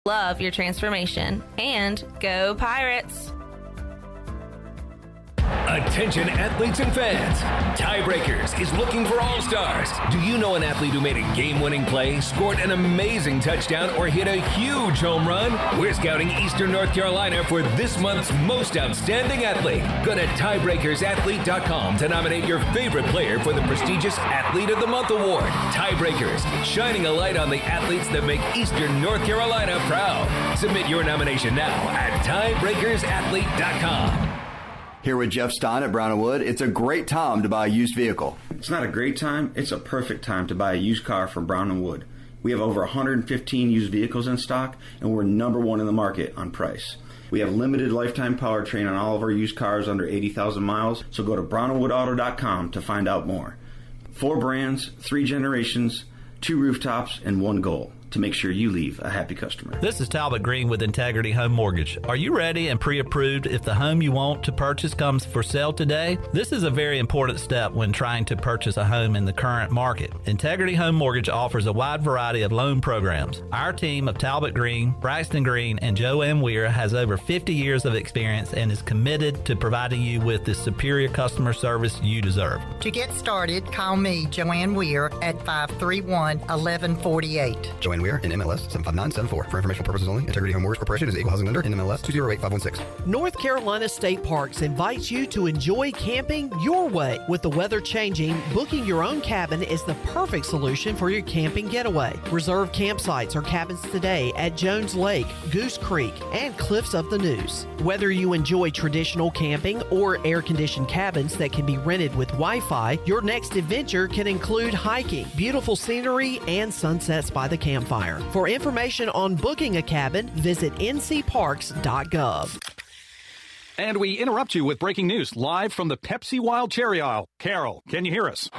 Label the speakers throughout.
Speaker 1: Love your transformation. And go Pirates!
Speaker 2: Attention athletes and fans. Tiebreakers is looking for all-stars. Do you know an athlete who made a game-winning play, scored an amazing touchdown, or hit a huge home run? We're scouting Eastern North Carolina for this month's most outstanding athlete. Go to tiebreakersathlete.com to nominate your favorite player for the prestigious Athlete of the Month award. Tiebreakers, shining a light on the athletes that make Eastern North Carolina proud. Submit your nomination now at tiebreakersathlete.com.
Speaker 3: Here with Jeff Stein at Brown & Wood. It's a great time to buy a used vehicle.
Speaker 4: It's not a great time, it's a perfect time to buy a used car from Brown & Wood. We have over 115 used vehicles in stock, and we're number one in the market on price. We have limited lifetime powertrain on all of our used cars under 80,000 miles, so go to brownandwoodauto.com to find out more. 4 brands, 3 generations, 2 rooftops, and 1 goal: to make sure you leave a happy customer.
Speaker 5: This is Talbot Green with Integrity Home Mortgage. Are you ready and pre-approved if the home you want to purchase comes for sale today? This is a very important step when trying to purchase a home in the current market. Integrity Home Mortgage offers a wide variety of loan programs. Our team of Talbot Green, Braxton Green, and Joanne Weir has over 50 years of experience and is committed to providing you with the superior customer service you deserve.
Speaker 6: To get started, call me, Joanne Weir, at 531-1148.
Speaker 7: Joanne Weir in MLS 75974. For informational purposes only, Integrity Home Mortgage Corporation is an equal housing lender in MLS 208516.
Speaker 8: North Carolina State Parks invites you to enjoy camping your way. With the weather changing, booking your own cabin is the perfect solution for your camping getaway. Reserve campsites or cabins today at Jones Lake, Goose Creek, and Cliffs of the Neuse. Whether you enjoy traditional camping or air-conditioned cabins that can be rented with Wi-Fi, your next adventure can include hiking, beautiful scenery, and sunsets by the campfire. For information on booking a cabin, visit ncparks.gov.
Speaker 9: And we interrupt you with breaking news live from the Pepsi Wild Cherry aisle. Carol, can you hear us?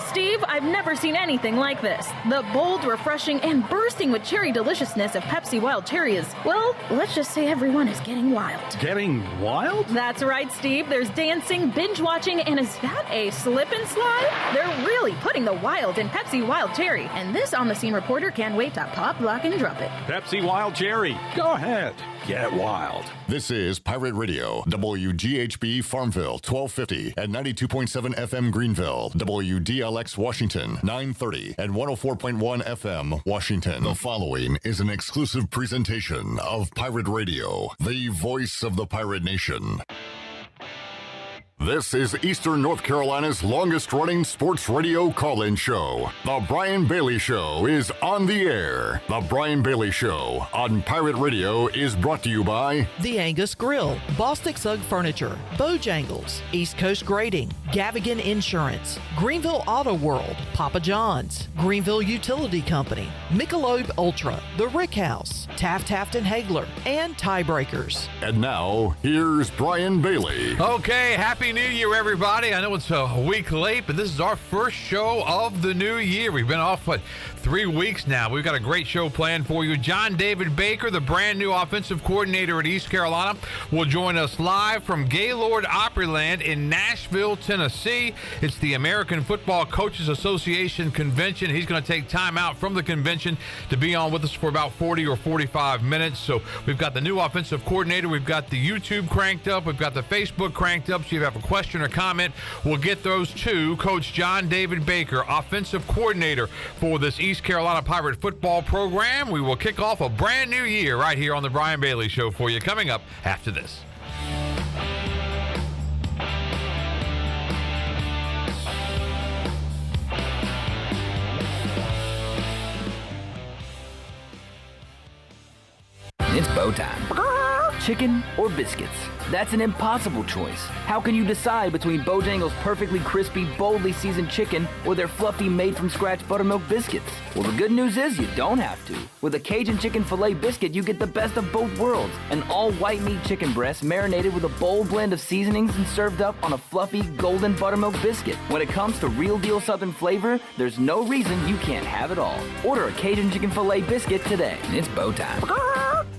Speaker 10: Steve, I've never seen anything like this. The bold, refreshing, and bursting with cherry deliciousness of Pepsi Wild Cherry is, well, let's just say everyone is getting wild.
Speaker 9: Getting wild?
Speaker 10: That's right, Steve. There's dancing, binge-watching, and is that a slip and slide? They're really putting the wild in Pepsi Wild Cherry, and this on-the-scene reporter can't wait to pop, lock, and drop it.
Speaker 9: Pepsi Wild Cherry. Go ahead. Get wild.
Speaker 11: This is Pirate Radio, WGHB Farmville, 1250 and 92.7 FM Greenville, WDLX Washington, 930 and 104.1 FM Washington. The following is an exclusive presentation of Pirate Radio, the voice of the pirate nation. This is Eastern North Carolina's longest-running sports radio call-in show. The Brian Bailey Show is on the air. The Brian Bailey Show on Pirate Radio is brought to you by
Speaker 8: The Angus Grill, Bostic Sugg Furniture, Bojangles, East Coast Grading, Gavigan Insurance, Greenville Auto World, Papa John's, Greenville Utility Company, Michelob Ultra, The Rick House, Taft and Hagler, and Tiebreakers.
Speaker 11: And now, here's Brian Bailey.
Speaker 12: Okay, Happy New Year, everybody. I know it's a week late, but this is our first show of the new year. We've been off, 3 weeks now. We've got a great show planned for you. John David Baker, the brand new offensive coordinator at East Carolina, will join us live from Gaylord Opryland in Nashville, Tennessee. It's the American Football Coaches Association convention. He's going to take time out from the convention to be on with us for about 40 or 45 minutes. So we've got the new offensive coordinator. We've got the YouTube cranked up. We've got the Facebook cranked up. So if you have a question or comment, we'll get those to Coach John David Baker, offensive coordinator for this East Carolina Pirate football program. We will kick off a brand new year right here on the Brian Bailey Show for you coming up after this.
Speaker 13: It's bow time. Chicken or biscuits? That's an impossible choice. How can you decide between Bojangles' perfectly crispy, boldly seasoned chicken or their fluffy, made-from-scratch buttermilk biscuits? Well, the good news is you don't have to. With a Cajun chicken filet biscuit, you get the best of both worlds. An all-white meat chicken breast marinated with a bold blend of seasonings and served up on a fluffy, golden buttermilk biscuit. When it comes to real-deal Southern flavor, there's no reason you can't have it all. Order a Cajun chicken filet biscuit today. It's bow time.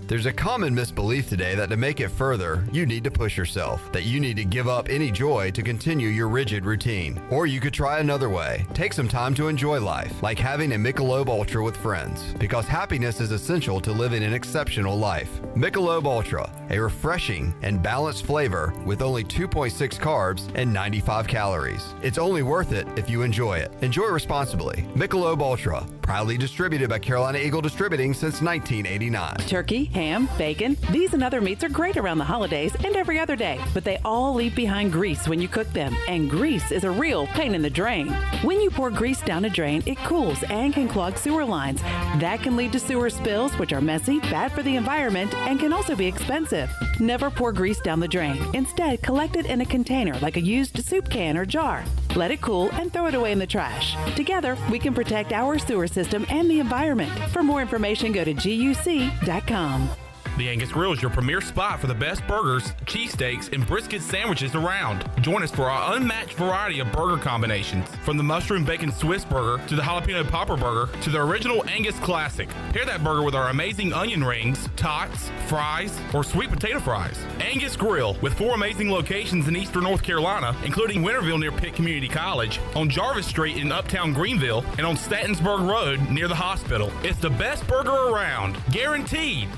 Speaker 7: There's a common misbelief today that to make it further, you need to push yourself, that you need to give up any joy to continue your rigid routine. Or you could try another way. Take some time to enjoy life, like having a Michelob Ultra with friends, because happiness is essential to living an exceptional life. Michelob Ultra, a refreshing and balanced flavor with only 2.6 carbs and 95 calories. It's only worth it if you enjoy it. Enjoy responsibly. Michelob Ultra, proudly distributed by Carolina Eagle Distributing since 1989.
Speaker 14: Turkey, ham, bacon, these and other meats are great around the holidays and every other day, but they all leave behind grease when you cook them, and grease is a real pain in the drain. When you pour grease down a drain, it cools and can clog sewer lines. That can lead to sewer spills, which are messy, bad for the environment, and can also be expensive. Never pour grease down the drain. Instead, collect it in a container like a used soup can or jar. Let it cool and throw it away in the trash. Together, we can protect our sewer system and the environment. For more information, go to guc.com.
Speaker 15: The Angus Grill is your premier spot for the best burgers, cheesesteaks, and brisket sandwiches around. Join us for our unmatched variety of burger combinations, from the mushroom bacon Swiss burger to the jalapeno popper burger to the original Angus classic. Pair that burger with our amazing onion rings, tots, fries, or sweet potato fries. Angus Grill, with 4 amazing locations in eastern North Carolina, including Winterville near Pitt Community College, on Jarvis Street in uptown Greenville, and on Statensburg Road near the hospital. It's the best burger around, guaranteed.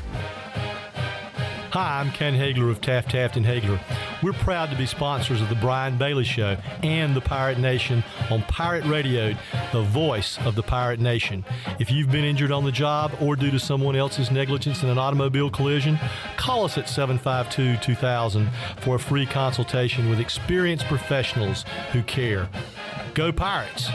Speaker 16: Hi, I'm Ken Hagler of Taft Hagler. We're proud to be sponsors of the Brian Bailey Show and the Pirate Nation on Pirate Radio, the voice of the Pirate Nation. If you've been injured on the job or due to someone else's negligence in an automobile collision, call us at 752-2000 for a free consultation with experienced professionals who care. Go Pirates!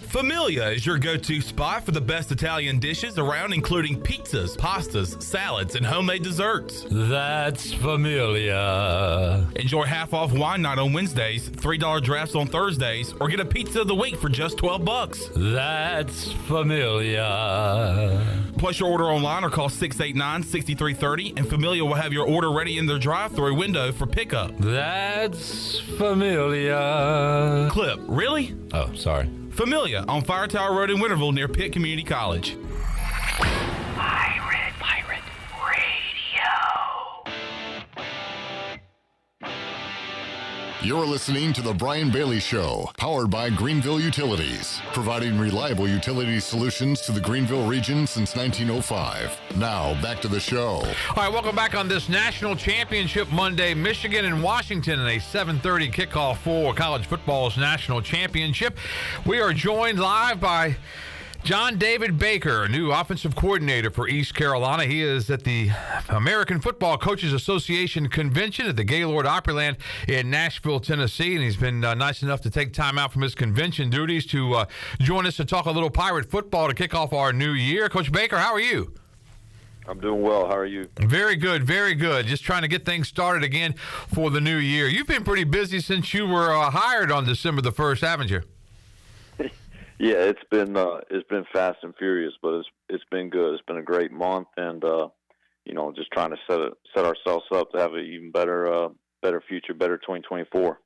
Speaker 15: Familia is your go-to spot for the best Italian dishes around, including pizzas, pastas, salads, and homemade desserts.
Speaker 17: That's Familia.
Speaker 15: Enjoy half-off wine night on Wednesdays, $3 drafts on Thursdays, or get a pizza of the week for just $12.
Speaker 17: That's Familia.
Speaker 15: Place your order online or call 689-6330, and Familia will have your order ready in their drive-thru window for pickup.
Speaker 17: That's Familia.
Speaker 15: Clip, really?
Speaker 17: Oh, sorry.
Speaker 15: Familia on Fire Tower Road in Winterville near Pitt Community College.
Speaker 18: Pirate Radio.
Speaker 11: You're listening to The Brian Bailey Show, powered by Greenville Utilities, providing reliable utility solutions to the Greenville region since 1905. Now, back to the show.
Speaker 12: All right, welcome back on this National Championship Monday. Michigan and Washington in a 7:30 kickoff for college football's National Championship. We are joined live by John David Baker, new offensive coordinator for East Carolina. He is at the American Football Coaches Association convention at the Gaylord Opryland in Nashville, Tennessee, and he's been nice enough to take time out from his convention duties to join us to talk a little Pirate football to kick off our new year. Coach Baker, how are you?
Speaker 19: I'm doing well. How are you?
Speaker 12: Very good, very good. Just trying to get things started again for the new year. You've been pretty busy since you were hired on December the 1st, haven't you?
Speaker 19: Yeah, it's been fast and furious, but it's been good. It's been a great month, and just trying to set ourselves up to have an even better future, better 2024.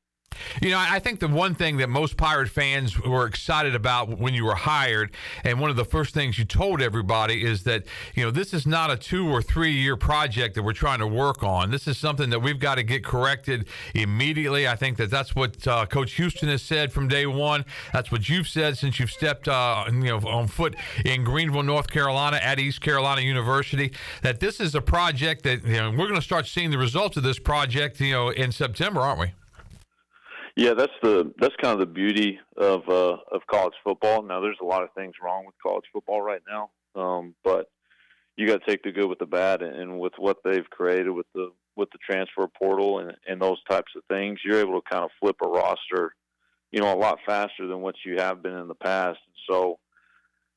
Speaker 12: You know, I think the one thing that most Pirate fans were excited about when you were hired, and one of the first things you told everybody is that, this is not a 2 or 3 year project that we're trying to work on. This is something that we've got to get corrected immediately. I think that's what Coach Houston has said from day one. That's what you've said since you've stepped on foot in Greenville, North Carolina at East Carolina University, that this is a project that we're going to start seeing the results of this project in September, aren't we?
Speaker 19: Yeah, that's kind of the beauty of college football. Now, there's a lot of things wrong with college football right now, but you got to take the good with the bad. And with what they've created with the transfer portal and those types of things, you're able to kind of flip a roster, a lot faster than what you have been in the past. So,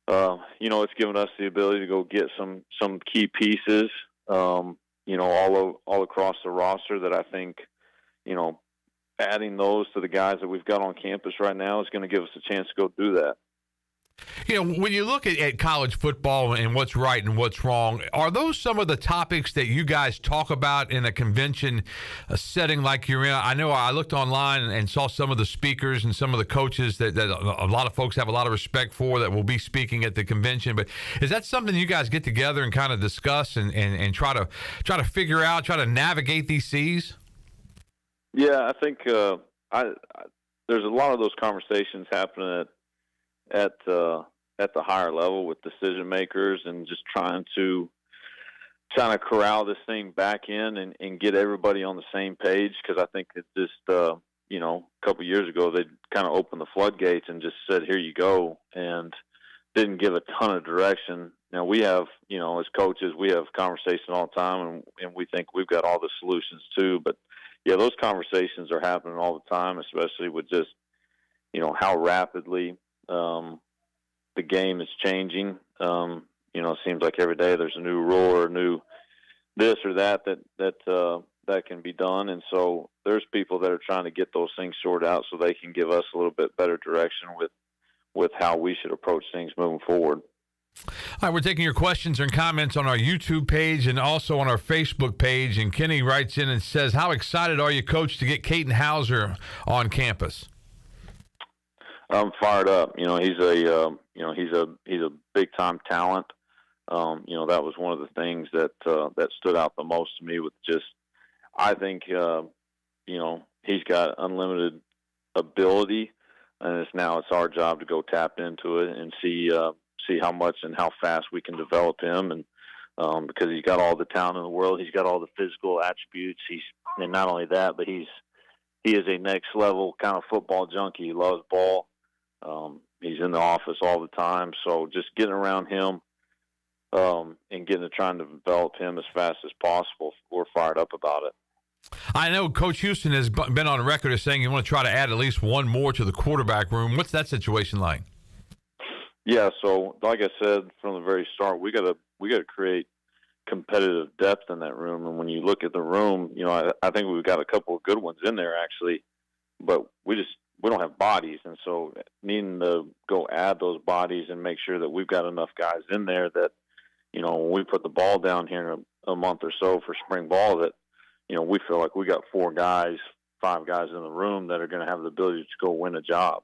Speaker 19: it's given us the ability to go get some key pieces, all across the roster that I think, adding those to the guys that we've got on campus right now is going to give us a chance to go do that.
Speaker 12: When you look at college football and what's right and what's wrong, are those some of the topics that you guys talk about in a convention setting like you're in? I know I looked online and saw some of the speakers and some of the coaches that a lot of folks have a lot of respect for that will be speaking at the convention. But is that something you guys get together and kind of discuss and try to figure out, try to navigate these seas?
Speaker 19: Yeah, I think there's a lot of those conversations happening at the higher level with decision makers, and just trying to corral this thing back in and get everybody on the same page. Because I think it just a couple of years ago they kind of opened the floodgates and just said, here you go, and didn't give a ton of direction. Now we have, as coaches, we have conversations all the time, and we think we've got all the solutions too. But yeah, those conversations are happening all the time, especially with just how rapidly the game is changing. It seems like every day there's a new rule or a new this or that can be done. And so there's people that are trying to get those things sorted out so they can give us a little bit better direction with how we should approach things moving forward.
Speaker 12: All right, we're taking your questions and comments on our YouTube page and also on our Facebook page. And Kenny writes in and says, how excited are you, Coach, to get Caden Hauser on campus?
Speaker 19: I'm fired up. He's a big time talent. That was one of the things that stood out the most to me. With just, I think he's got unlimited ability, and it's our job to go tap into it and see how much and how fast we can develop him. And because he's got all the talent in the world, he's got all the physical attributes. And not only that, but he is a next level kind of football junkie. He loves ball. He's in the office all the time. So just getting around him and trying to develop him as fast as possible, we're fired up about it.
Speaker 12: I know Coach Houston has been on record as saying you want to try to add at least one more to the quarterback room. What's that situation like?
Speaker 19: Yeah, so like I said from the very start, we got to create competitive depth in that room. And when you look at the room, I think we've got a couple of good ones in there actually, but we don't have bodies. And so needing to go add those bodies and make sure that we've got enough guys in there that, when we put the ball down here in a month or so for spring ball, that, we feel like we got 5 guys in the room that are going to have the ability to go win a job.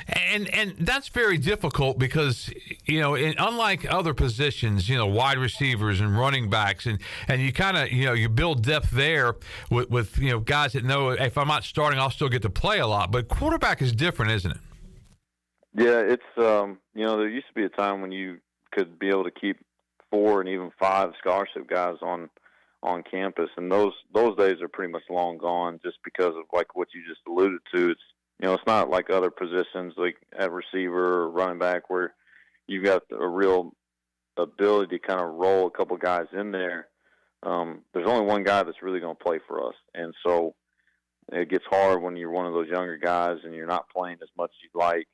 Speaker 12: And that's very difficult because, unlike other positions, wide receivers and running backs, and you kind of, you build depth there with guys that know if I'm not starting, I'll still get to play a lot. But quarterback is different, isn't it?
Speaker 19: Yeah, it's, there used to be a time when you could be able to keep 4 and even 5 scholarship guys on campus. And those days are pretty much long gone just because of like what you just alluded to. It's not like other positions like at receiver or running back where you've got a real ability to kind of roll a couple guys in there. There's only one guy that's really going to play for us. And so it gets hard when you're one of those younger guys and you're not playing as much as you'd like.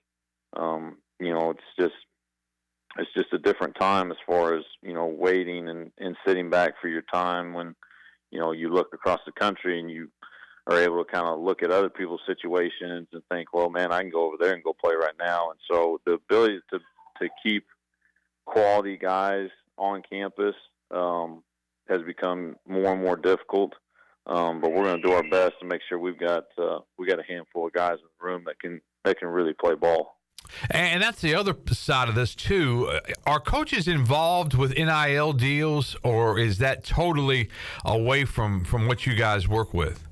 Speaker 19: It's just a different time as far as, waiting and sitting back for your time when, you look across the country and you are able to kind of look at other people's situations and think, well, man, I can go over there and go play right now. And so the ability to keep quality guys on campus has become more and more difficult. But we're going to do our best to make sure we got a handful of guys in the room that can really play ball.
Speaker 12: And that's the other side of this, too. Are coaches involved with NIL deals, or is that totally away from what you guys work with?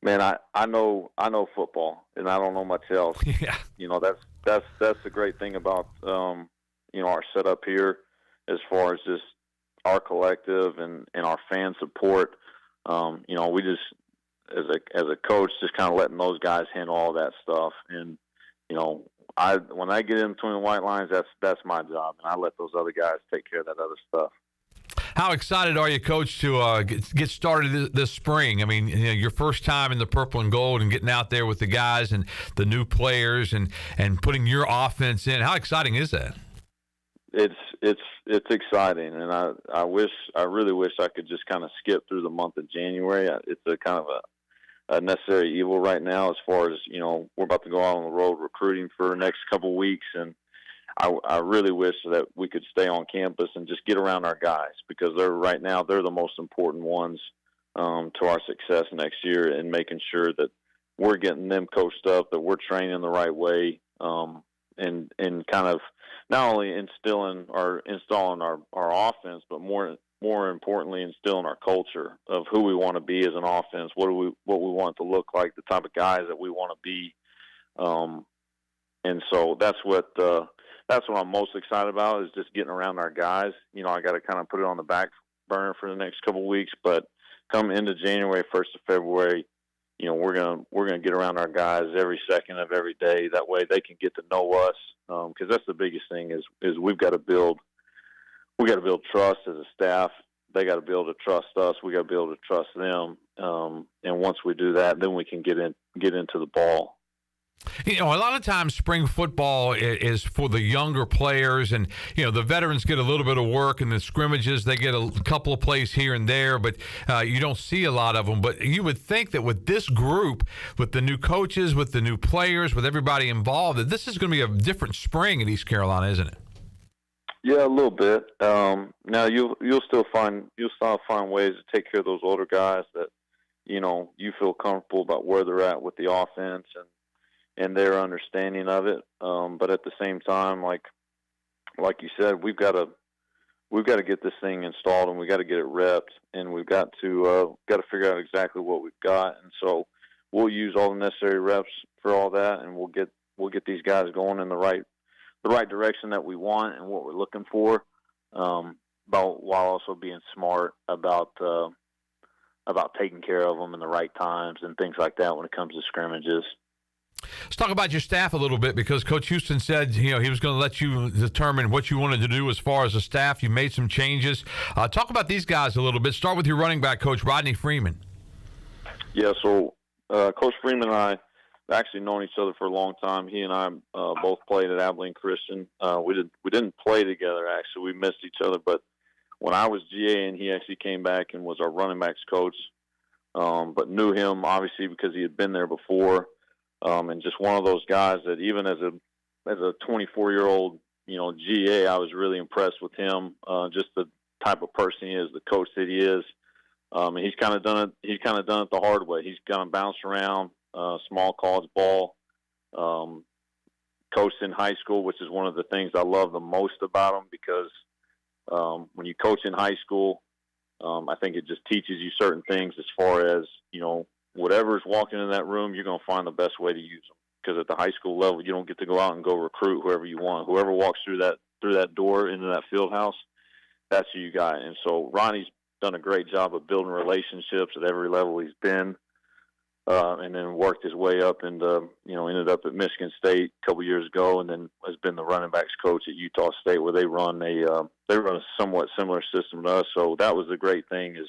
Speaker 19: Man, I know football, and I don't know much else.
Speaker 12: Yeah.
Speaker 19: That's the great thing about our setup here, as far as just our collective and our fan support. We just as a coach, just kind of letting those guys handle all that stuff. And when I get in between the white lines, that's my job, and I let those other guys take care of that other stuff.
Speaker 12: How excited are you, Coach, to get started this spring? I mean, your first time in the purple and gold and getting out there with the guys and the new players and putting your offense in. How exciting is that?
Speaker 19: It's exciting, and I really wish I could just kind of skip through the month of January. It's a kind of a necessary evil right now. As far as we're about to go out on the road recruiting for the next couple of weeks, and I really wish that we could stay on campus and just get around our guys, because they're the most important ones to our success next year, and making sure that we're getting them coached up, that we're training the right way, and kind of not only installing our offense, but more importantly, instilling our culture of who we want to be as an offense, what we want it to look like, the type of guys that we want to be, and so that's what I'm most excited about, is just getting around our guys. I got to kind of put it on the back burner for the next couple of weeks, but come into January, 1st of February, we're gonna get around our guys every second of every day. That way they can get to know us, because that's the biggest thing is we've got to build trust as a staff. They got to be able to trust us. We got to be able to trust them. And once we do that, then we can get into the ball.
Speaker 12: A lot of times spring football is for the younger players, and the veterans get a little bit of work, and the scrimmages they get a couple of plays here and there, but you don't see a lot of them. But you would think that with this group, with the new coaches, with the new players, with everybody involved, that this is going to be a different spring at East Carolina, isn't it?
Speaker 19: Yeah, a little bit. Now you'll still find ways to take care of those older guys that you feel comfortable about where they're at with the offense and their understanding of it. But at the same time, like you said, we've got to get this thing installed, and we got to get it repped, and we've got to figure out exactly what we've got. And so we'll use all the necessary reps for all that, and we'll get these guys going in the right direction that we want and what we're looking for, while also being smart about taking care of them in the right times and things like that when it comes to scrimmages.
Speaker 12: Let's talk about your staff a little bit, because Coach Houston said he was going to let you determine what you wanted to do as far as a staff. You made some changes. Talk about these guys a little bit. Start with your running back coach, Rodney Freeman.
Speaker 19: Yeah, so Coach Freeman and I have actually known each other for a long time. He and I both played at Abilene Christian. We didn't play together, actually. We missed each other, but when I was GA and he actually came back and was our running backs coach, but knew him obviously because he had been there before. And just one of those guys that even as a 24-year-old, GA, I was really impressed with him. Just the type of person he is, the coach that he is. And he's kind of done it. He's kind of done it the hard way. He's kind of bounced around, small college ball, coached in high school, which is one of the things I love the most about him, because when you coach in high school, I think it just teaches you certain things as far as, whatever's walking in that room, you're going to find the best way to use them. Because at the high school level, you don't get to go out and go recruit whoever you want. Whoever walks through that door into that field house, that's who you got. And so Ronnie's done a great job of building relationships at every level he's been, and then worked his way up and ended up at Michigan State a couple years ago, and then has been the running backs coach at Utah State, where they run a somewhat similar system to us. So that was the great thing, is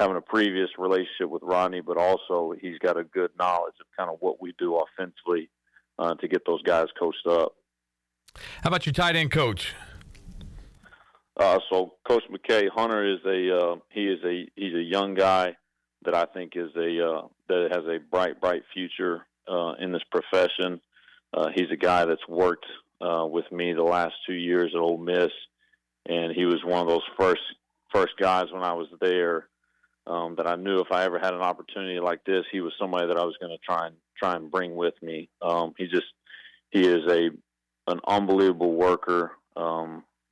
Speaker 19: having a previous relationship with Rodney, but also he's got a good knowledge of kind of what we do offensively to get those guys coached up.
Speaker 12: How about your tight end coach?
Speaker 19: So Coach McKay, Hunter is he's a young guy that I think that has a bright future in this profession. He's a guy that's worked with me the last 2 years at Ole Miss, and he was one of those first guys when I was there. That I knew if I ever had an opportunity like this, he was somebody that I was going to try and bring with me. He is an unbelievable worker.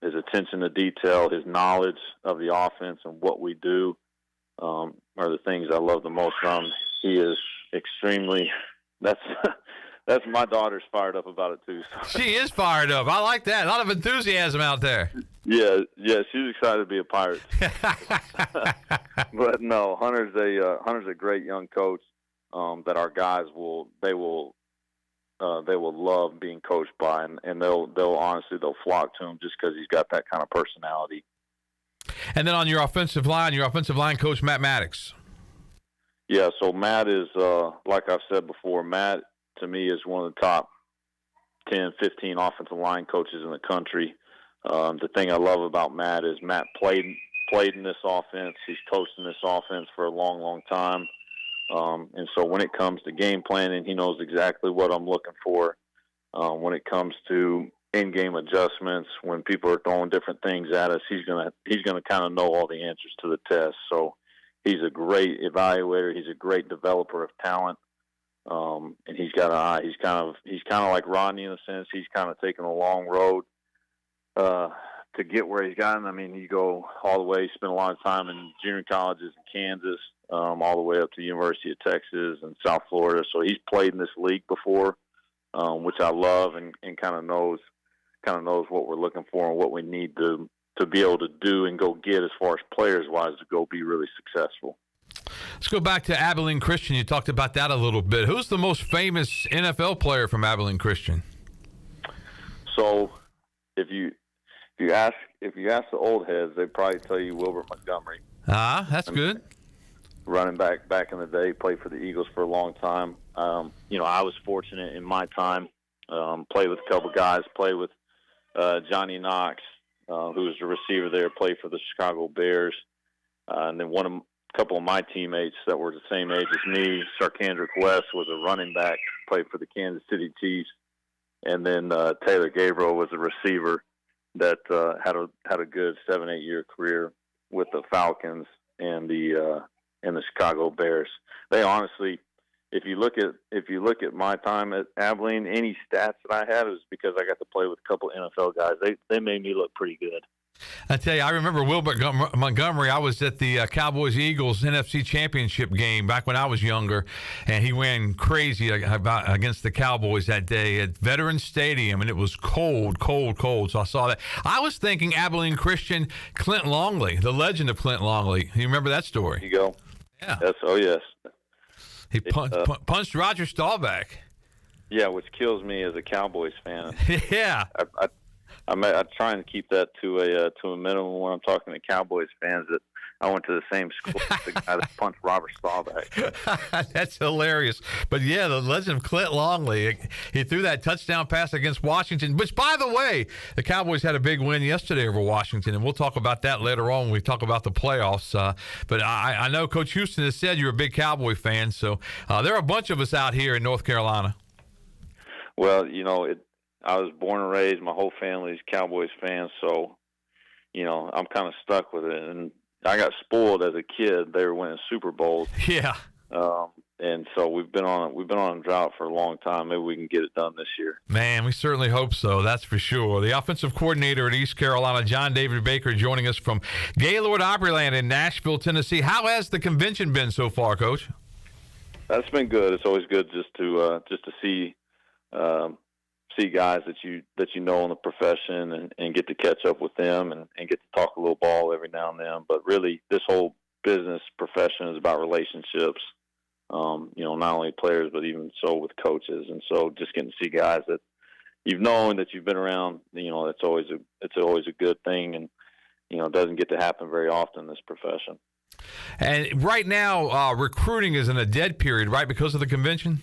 Speaker 19: His attention to detail, his knowledge of the offense and what we do are the things I love the most from him. He is extremely. That's my daughter's fired up about it too. So.
Speaker 12: She is fired up. I like that. A lot of enthusiasm out there.
Speaker 19: Yeah, she's excited to be a Pirate. But no, Hunter's a great young coach that our guys will love being coached by, and they'll flock to him just because he's got that kind of personality.
Speaker 12: And then on your offensive line coach, Matt Maddox.
Speaker 19: Yeah, so Matt is like I've said before, Matt to me is one of the top 10, 15 offensive line coaches in the country. The thing I love about Matt is Matt played in this offense. He's coached in this offense for a long time. And so when it comes to game planning, he knows exactly what I'm looking for. When it comes to in-game adjustments, when people are throwing different things at us, he's gonna kind of know all the answers to the test. So he's a great evaluator. He's a great developer of talent, and he's got an eye. He's kind of like Rodney in a sense. He's kind of taken a long road to get where he's gotten. I mean, you go all the way, spent a lot of time in junior colleges in Kansas, all the way up to the University of Texas and South Florida. So he's played in this league before, which I love, and kind of knows what we're looking for and what we need to be able to do and go get as far as players-wise to go be really successful.
Speaker 12: Let's go back to Abilene Christian. You talked about that a little bit. Who's the most famous NFL player from Abilene Christian?
Speaker 19: So if you ask the old heads, they'd probably tell you Wilbert Montgomery.
Speaker 12: That's good.
Speaker 19: Running back in the day, played for the Eagles for a long time. I was fortunate in my time, played with a couple guys, played with Johnny Knox, who was the receiver there, played for the Chicago Bears. And then a couple of my teammates that were the same age as me, Sarkandrick West was a running back, played for the Kansas City Chiefs. And then Taylor Gabriel was a receiver that had a good 7-8 year career with the Falcons and the Chicago Bears. They honestly, if you look at my time at Abilene, any stats that I had was because I got to play with a couple of NFL guys. They made me look pretty good.
Speaker 12: I tell you, I remember Wilbert Montgomery. I was at the Cowboys-Eagles NFC Championship game back when I was younger, and he went crazy against the Cowboys that day at Veterans Stadium, and it was cold. So I saw that. I was thinking Abilene Christian, Clint Longley, the legend of Clint Longley. You remember that story?
Speaker 19: There you go.
Speaker 12: Yeah.
Speaker 19: Yes.
Speaker 12: He punched Roger Staubach.
Speaker 19: Yeah, which kills me as a Cowboys fan.
Speaker 12: Yeah.
Speaker 19: I try and keep that to a minimum when I'm talking to Cowboys fans, that I went to the same school as the guy that punched Robert Staubach.
Speaker 12: That's hilarious. But, yeah, the legend of Clint Longley, he threw that touchdown pass against Washington, which, by the way, the Cowboys had a big win yesterday over Washington, and we'll talk about that later on when we talk about the playoffs. But I know Coach Houston has said you're a big Cowboy fan, so there are a bunch of us out here in North Carolina.
Speaker 19: Well, I was born and raised. My whole family's Cowboys fans, so I'm kind of stuck with it. And I got spoiled as a kid. They were winning Super Bowls.
Speaker 12: Yeah.
Speaker 19: And so we've been on a drought for a long time. Maybe we can get it done this year.
Speaker 12: Man, we certainly hope so. That's for sure. The offensive coordinator at East Carolina, John David Baker, joining us from Gaylord Opryland in Nashville, Tennessee. How has the convention been so far, Coach?
Speaker 19: That's been good. It's always good just to see guys that you know in the profession and get to catch up with them and get to talk a little ball every now and then. But really, this whole business profession is about relationships. Not only players, but even so with coaches. And so just getting to see guys that you've known, that you've been around, it's always a good thing. And, it doesn't get to happen very often in this profession.
Speaker 12: And right now, recruiting is in a dead period, right, because of the convention?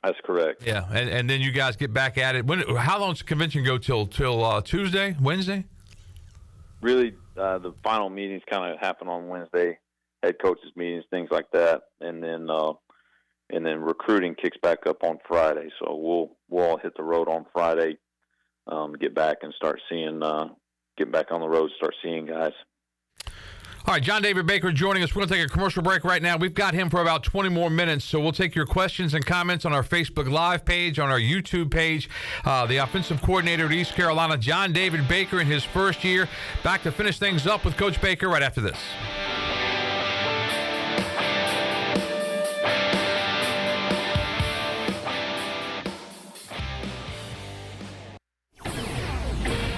Speaker 19: That's correct.
Speaker 12: Yeah, and then you guys get back at it. How long does the convention go till Tuesday, Wednesday?
Speaker 19: Really, the final meetings kind of happen on Wednesday, head coaches meetings, things like that, and then recruiting kicks back up on Friday. So we'll all hit the road on Friday, get back and start seeing, get back on the road, start seeing guys.
Speaker 12: All right, John David Baker joining us. We're going to take a commercial break right now. We've got him for about 20 more minutes, so we'll take your questions and comments on our Facebook Live page, on our YouTube page. The offensive coordinator at East Carolina, John David Baker, in his first year. Back to finish things up with Coach Baker right after this.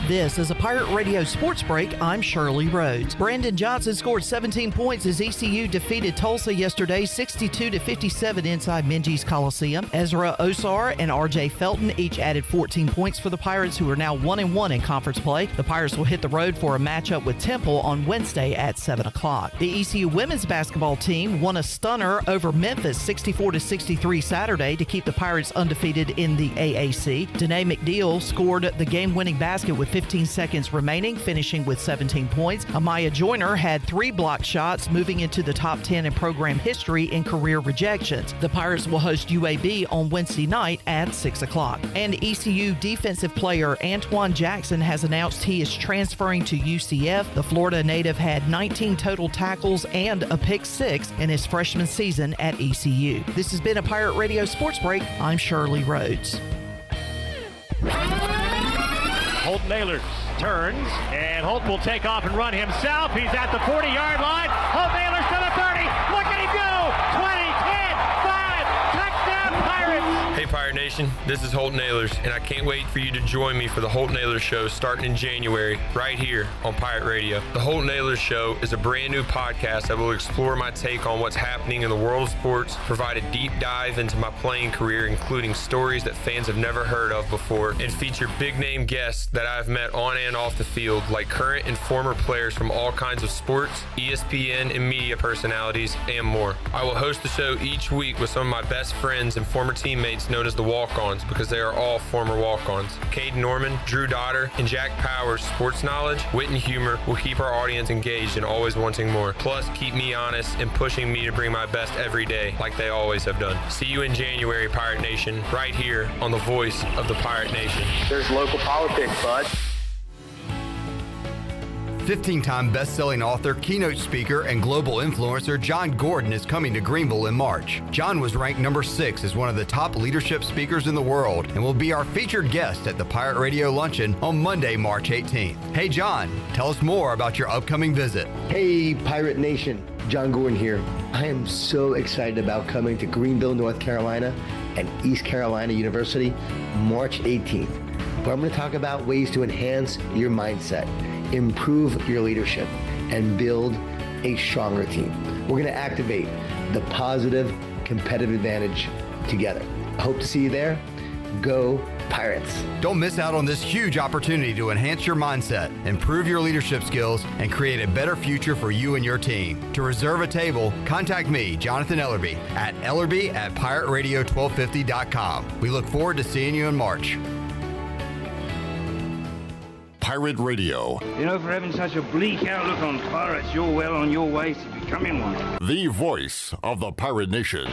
Speaker 8: This is a Pirate Radio Sports Break. I'm Shirley Rhodes. Brandon Johnson scored 17 points as ECU defeated Tulsa yesterday, 62-57 inside Minges Coliseum. Ezra Osar and R.J. Felton each added 14 points for the Pirates, who are now 1-1 in conference play. The Pirates will hit the road for a matchup with Temple on Wednesday at 7 o'clock. The ECU women's basketball team won a stunner over Memphis, 64-63 Saturday, to keep the Pirates undefeated in the AAC. Danae McNeil scored the game-winning basket with 15 seconds remaining, finishing with 17 points. Amaya Joyner had 3 blocked shots, moving into the top 10 in program history in career rejections. The Pirates will host UAB on Wednesday night at 6 o'clock. And ECU defensive player Antoine Jackson has announced he is transferring to UCF. The Florida native had 19 total tackles and a pick 6 in his freshman season at ECU. This has been a Pirate Radio Sports Break. I'm Shirley Rhodes.
Speaker 18: Holt Naylor turns, and Holt will take off and run himself. He's at the 40-yard line. Holt Naylor's to the 30. Look at him go! 20, 10, 5, touchdown Pirates!
Speaker 20: Hey Pirate Nation, this is Holt Naylors, and I can't wait for you to join me for the Holt Naylors Show starting in January, right here on Pirate Radio. The Holt Naylors Show is a brand new podcast that will explore my take on what's happening in the world of sports, provide a deep dive into my playing career, including stories that fans have never heard of before, and feature big name guests that I've met on and off the field, like current and former players from all kinds of sports, ESPN and media personalities, and more. I will host the show each week with some of my best friends and former teammates known as the Walk-Ons, because they are all former Walk-Ons. Cade Norman, Drew Dotter, and Jack Powers' sports knowledge, wit, and humor will keep our audience engaged and always wanting more. Plus, keep me honest and pushing me to bring my best every day, like they always have done. See you in January, Pirate Nation, right here on the voice of the Pirate Nation.
Speaker 21: There's local politics, bud.
Speaker 7: 15-time best-selling author, keynote speaker, and global influencer John Gordon is coming to Greenville in March. John was ranked number 6 as one of the top leadership speakers in the world and will be our featured guest at the Pirate Radio Luncheon on Monday, March 18th. Hey, John, tell us more about your upcoming visit.
Speaker 22: Hey, Pirate Nation. John Gordon here. I am so excited about coming to Greenville, North Carolina and East Carolina University March 18th, where I'm going to talk about ways to enhance your mindset, improve your leadership, and build a stronger team. We're going to activate the positive competitive advantage together. I hope to see you there. Go Pirates.
Speaker 7: Don't miss out on this huge opportunity to enhance your mindset, improve your leadership skills, and create a better future for you and your team. To reserve a table, contact me, Jonathan Ellerby, at ellerby@pirateradio1250.com. We look forward to seeing you in March.
Speaker 11: Pirate Radio.
Speaker 23: You know, for having such a bleak outlook on pirates, you're well on your way to becoming one.
Speaker 11: The voice of the Pirate Nation.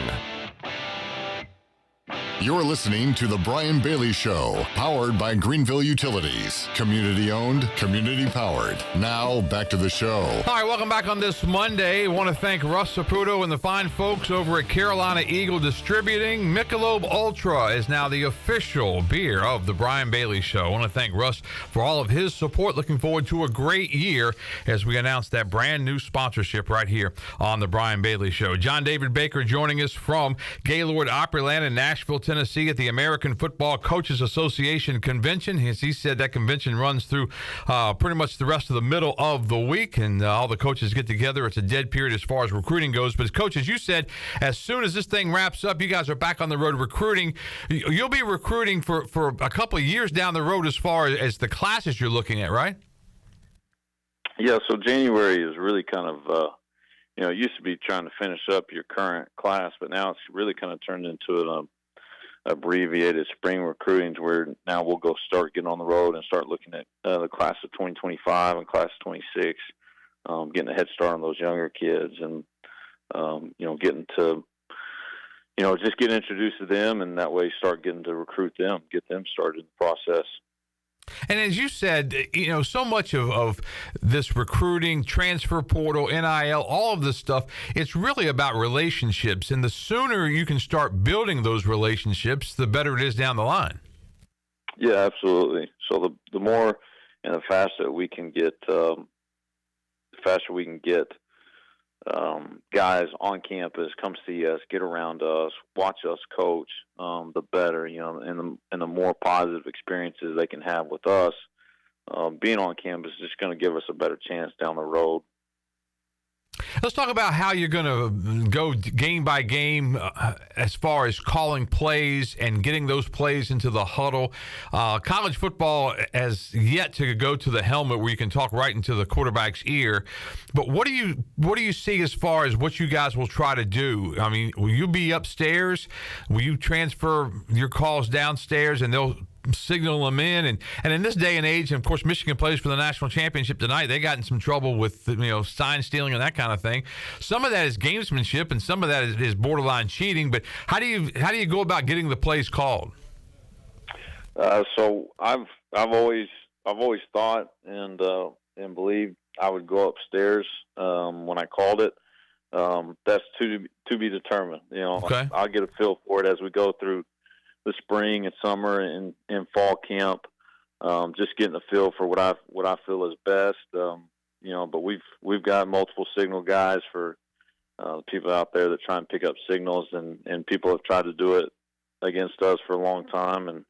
Speaker 11: You're listening to The Brian Bailey Show, powered by Greenville Utilities. Community owned, community powered. Now, back to the show.
Speaker 12: All right, welcome back on this Monday. I want to thank Russ Saputo and the fine folks over at Carolina Eagle Distributing. Michelob Ultra is now the official beer of The Brian Bailey Show. I want to thank Russ for all of his support. Looking forward to a great year as we announce that brand new sponsorship right here on The Brian Bailey Show. John David Baker joining us from Gaylord Opryland in Nashville, Tennessee at the American Football Coaches Association convention. As he said, that convention runs through pretty much the rest of the middle of the week, and all the coaches get together. It's a dead period as far as recruiting goes. But, Coach, as you said, as soon as this thing wraps up, you guys are back on the road recruiting. You'll be recruiting for a couple of years down the road as far as the classes you're looking at, right?
Speaker 19: Yeah, so January is really kind of it used to be trying to finish up your current class, but now it's really kind of turned into an abbreviated spring recruiting, to where now we'll go start getting on the road and start looking at the class of 2025 and class of 26, getting a head start on those younger kids, and getting to just get introduced to them, and that way start getting to recruit them, get them started in the process.
Speaker 12: And as you said, so much of this recruiting, transfer portal, NIL, all of this stuff, it's really about relationships. And the sooner you can start building those relationships, the better it is down the line.
Speaker 19: Yeah, absolutely. So the more and the faster we can get, guys on campus come see us, get around us, watch us coach, the better, and the more positive experiences they can have with us. Being on campus is just going to give us a better chance down the road.
Speaker 12: Let's talk about how you're going to go game by game as far as calling plays and getting those plays into the huddle. College football has yet to go to the helmet where you can talk right into the quarterback's ear. But what do you see as far as what you guys will try to do? I mean, will you be upstairs? Will you transfer your calls downstairs and they'll signal them in. And in this day and age, and of course, Michigan plays for the national championship tonight. They got in some trouble with sign stealing and that kind of thing. Some of that is gamesmanship, and some of that is borderline cheating. But how do you go about getting the plays called?
Speaker 19: So I've always thought and believed I would go upstairs when I called it. That's to be determined.
Speaker 12: Okay.
Speaker 19: I'll get a feel for it as we go through the spring and summer and fall camp. Just getting a feel for what I feel is best. But we've got multiple signal guys for people out there that try and pick up signals, and people have tried to do it against us for a long time, and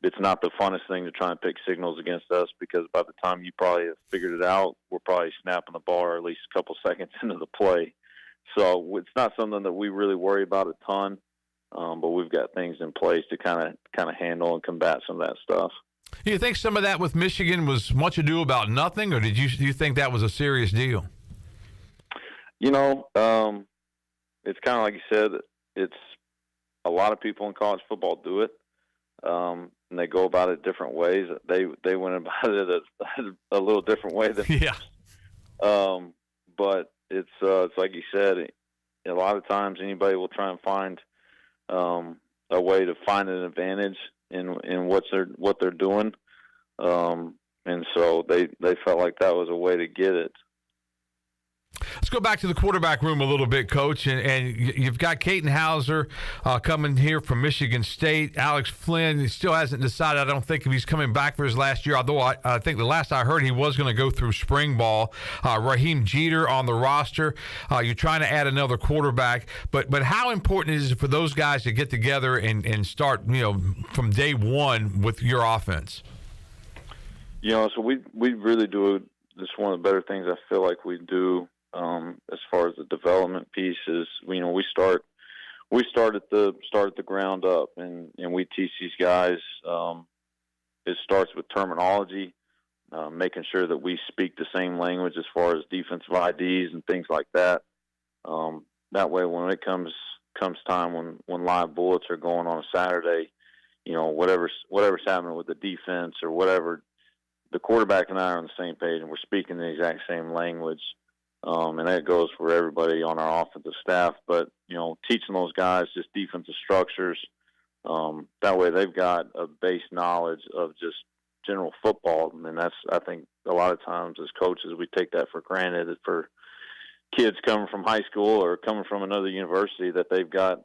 Speaker 19: it's not the funnest thing to try and pick signals against us, because by the time you probably have figured it out, we're probably snapping the ball or at least a couple seconds into the play. So it's not something that we really worry about a ton, but we've got things in place to kind of handle and combat some of that stuff.
Speaker 12: Do you think some of that with Michigan was much ado about nothing, or do you think that was a serious deal?
Speaker 19: It's kind of like you said. It's a lot of people in college football do it. And they go about it different ways. They went about it a little different way than but it's like you said. A lot of times, anybody will try and find a way to find an advantage in what they're doing, and so they felt like that was a way to get it.
Speaker 12: Let's go back to the quarterback room a little bit, Coach. And you've got Caden Hauser coming here from Michigan State. Alex Flynn, he still hasn't decided, I don't think, if he's coming back for his last year, although I think the last I heard he was going to go through spring ball. Raheem Jeter on the roster. You're trying to add another quarterback. But how important is it for those guys to get together and start, from day one with your offense? So
Speaker 19: we really do. This is one of the better things I feel like we do. As far as the development piece is, we start at the ground up, and we teach these guys. It starts with terminology, making sure that we speak the same language as far as defensive IDs and things like that. That way, when it comes time when live bullets are going on a Saturday, whatever's happening with the defense or whatever, the quarterback and I are on the same page, and we're speaking the exact same language. And that goes for everybody on our offensive staff. But, teaching those guys just defensive structures, that way they've got a base knowledge of just general football. And that's, I think, a lot of times as coaches, we take that for granted for kids coming from high school or coming from another university, that they've got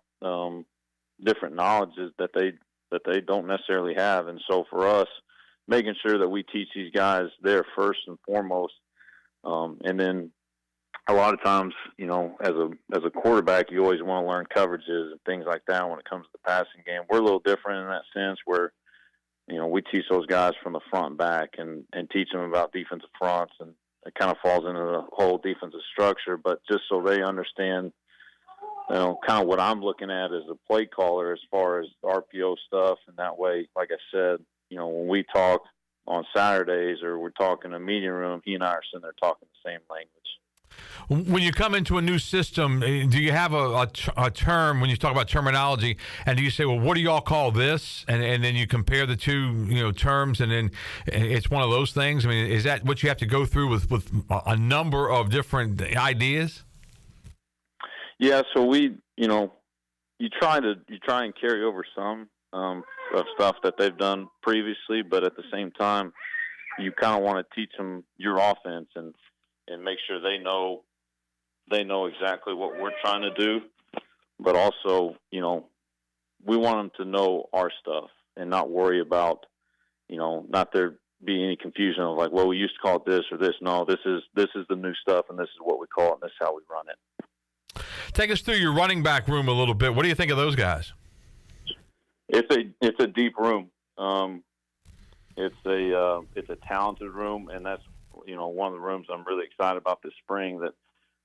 Speaker 19: different knowledges that they don't necessarily have. And so for us, making sure that we teach these guys there first and foremost, and then a lot of times, as a quarterback, you always want to learn coverages and things like that when it comes to the passing game. We're a little different in that sense where, we teach those guys from the front and back and teach them about defensive fronts, and it kind of falls into the whole defensive structure. But just so they understand, kind of what I'm looking at as a play caller as far as RPO stuff. And that way, like I said, when we talk on Saturdays or we're talking in a meeting room, he and I are sitting there talking the same language.
Speaker 12: When you come into a new system, do you have a term when you talk about terminology, and do you say, well, what do y'all call this? And then you compare the two, terms, and then it's one of those things? I mean, is that what you have to go through with a number of different ideas?
Speaker 19: Yeah, so you try and carry over some of stuff that they've done previously, but at the same time, you kind of want to teach them your offense and make sure they know exactly what we're trying to do. But also, we want them to know our stuff and not worry about, not there be any confusion of like, well, we used to call it this or this. No, this is the new stuff, and this is what we call it, and this is how we run it.
Speaker 12: Take us through your running back room a little bit. What do you think of those guys?
Speaker 19: It's a deep room. It's a talented room, and that's one of the rooms I'm really excited about this spring, that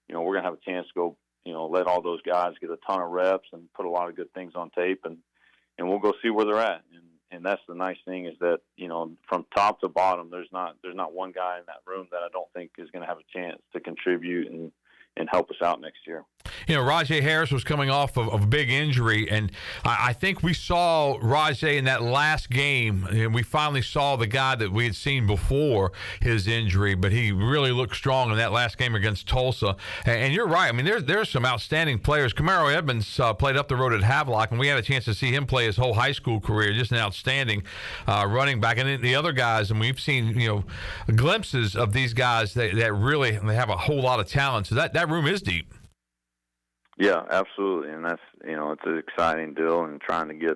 Speaker 19: we're gonna have a chance to go let all those guys get a ton of reps and put a lot of good things on tape, and we'll go see where they're at. And that's the nice thing, is that from top to bottom, there's not one guy in that room that I don't think is going to have a chance to contribute and help us out next year.
Speaker 12: You know, Rajay Harris was coming off of a big injury, and I think we saw Rajay in that last game, and we finally saw the guy that we had seen before his injury, but he really looked strong in that last game against Tulsa. And you're right. I mean, there's some outstanding players. Camaro Edmonds played up the road at Havelock, and we had a chance to see him play his whole high school career. Just an outstanding running back. And then the other guys, and we've seen, you know, glimpses of these guys that really they have a whole lot of talent. So that room is deep.
Speaker 19: Yeah, absolutely, and that's, you know, it's an exciting deal, and trying to get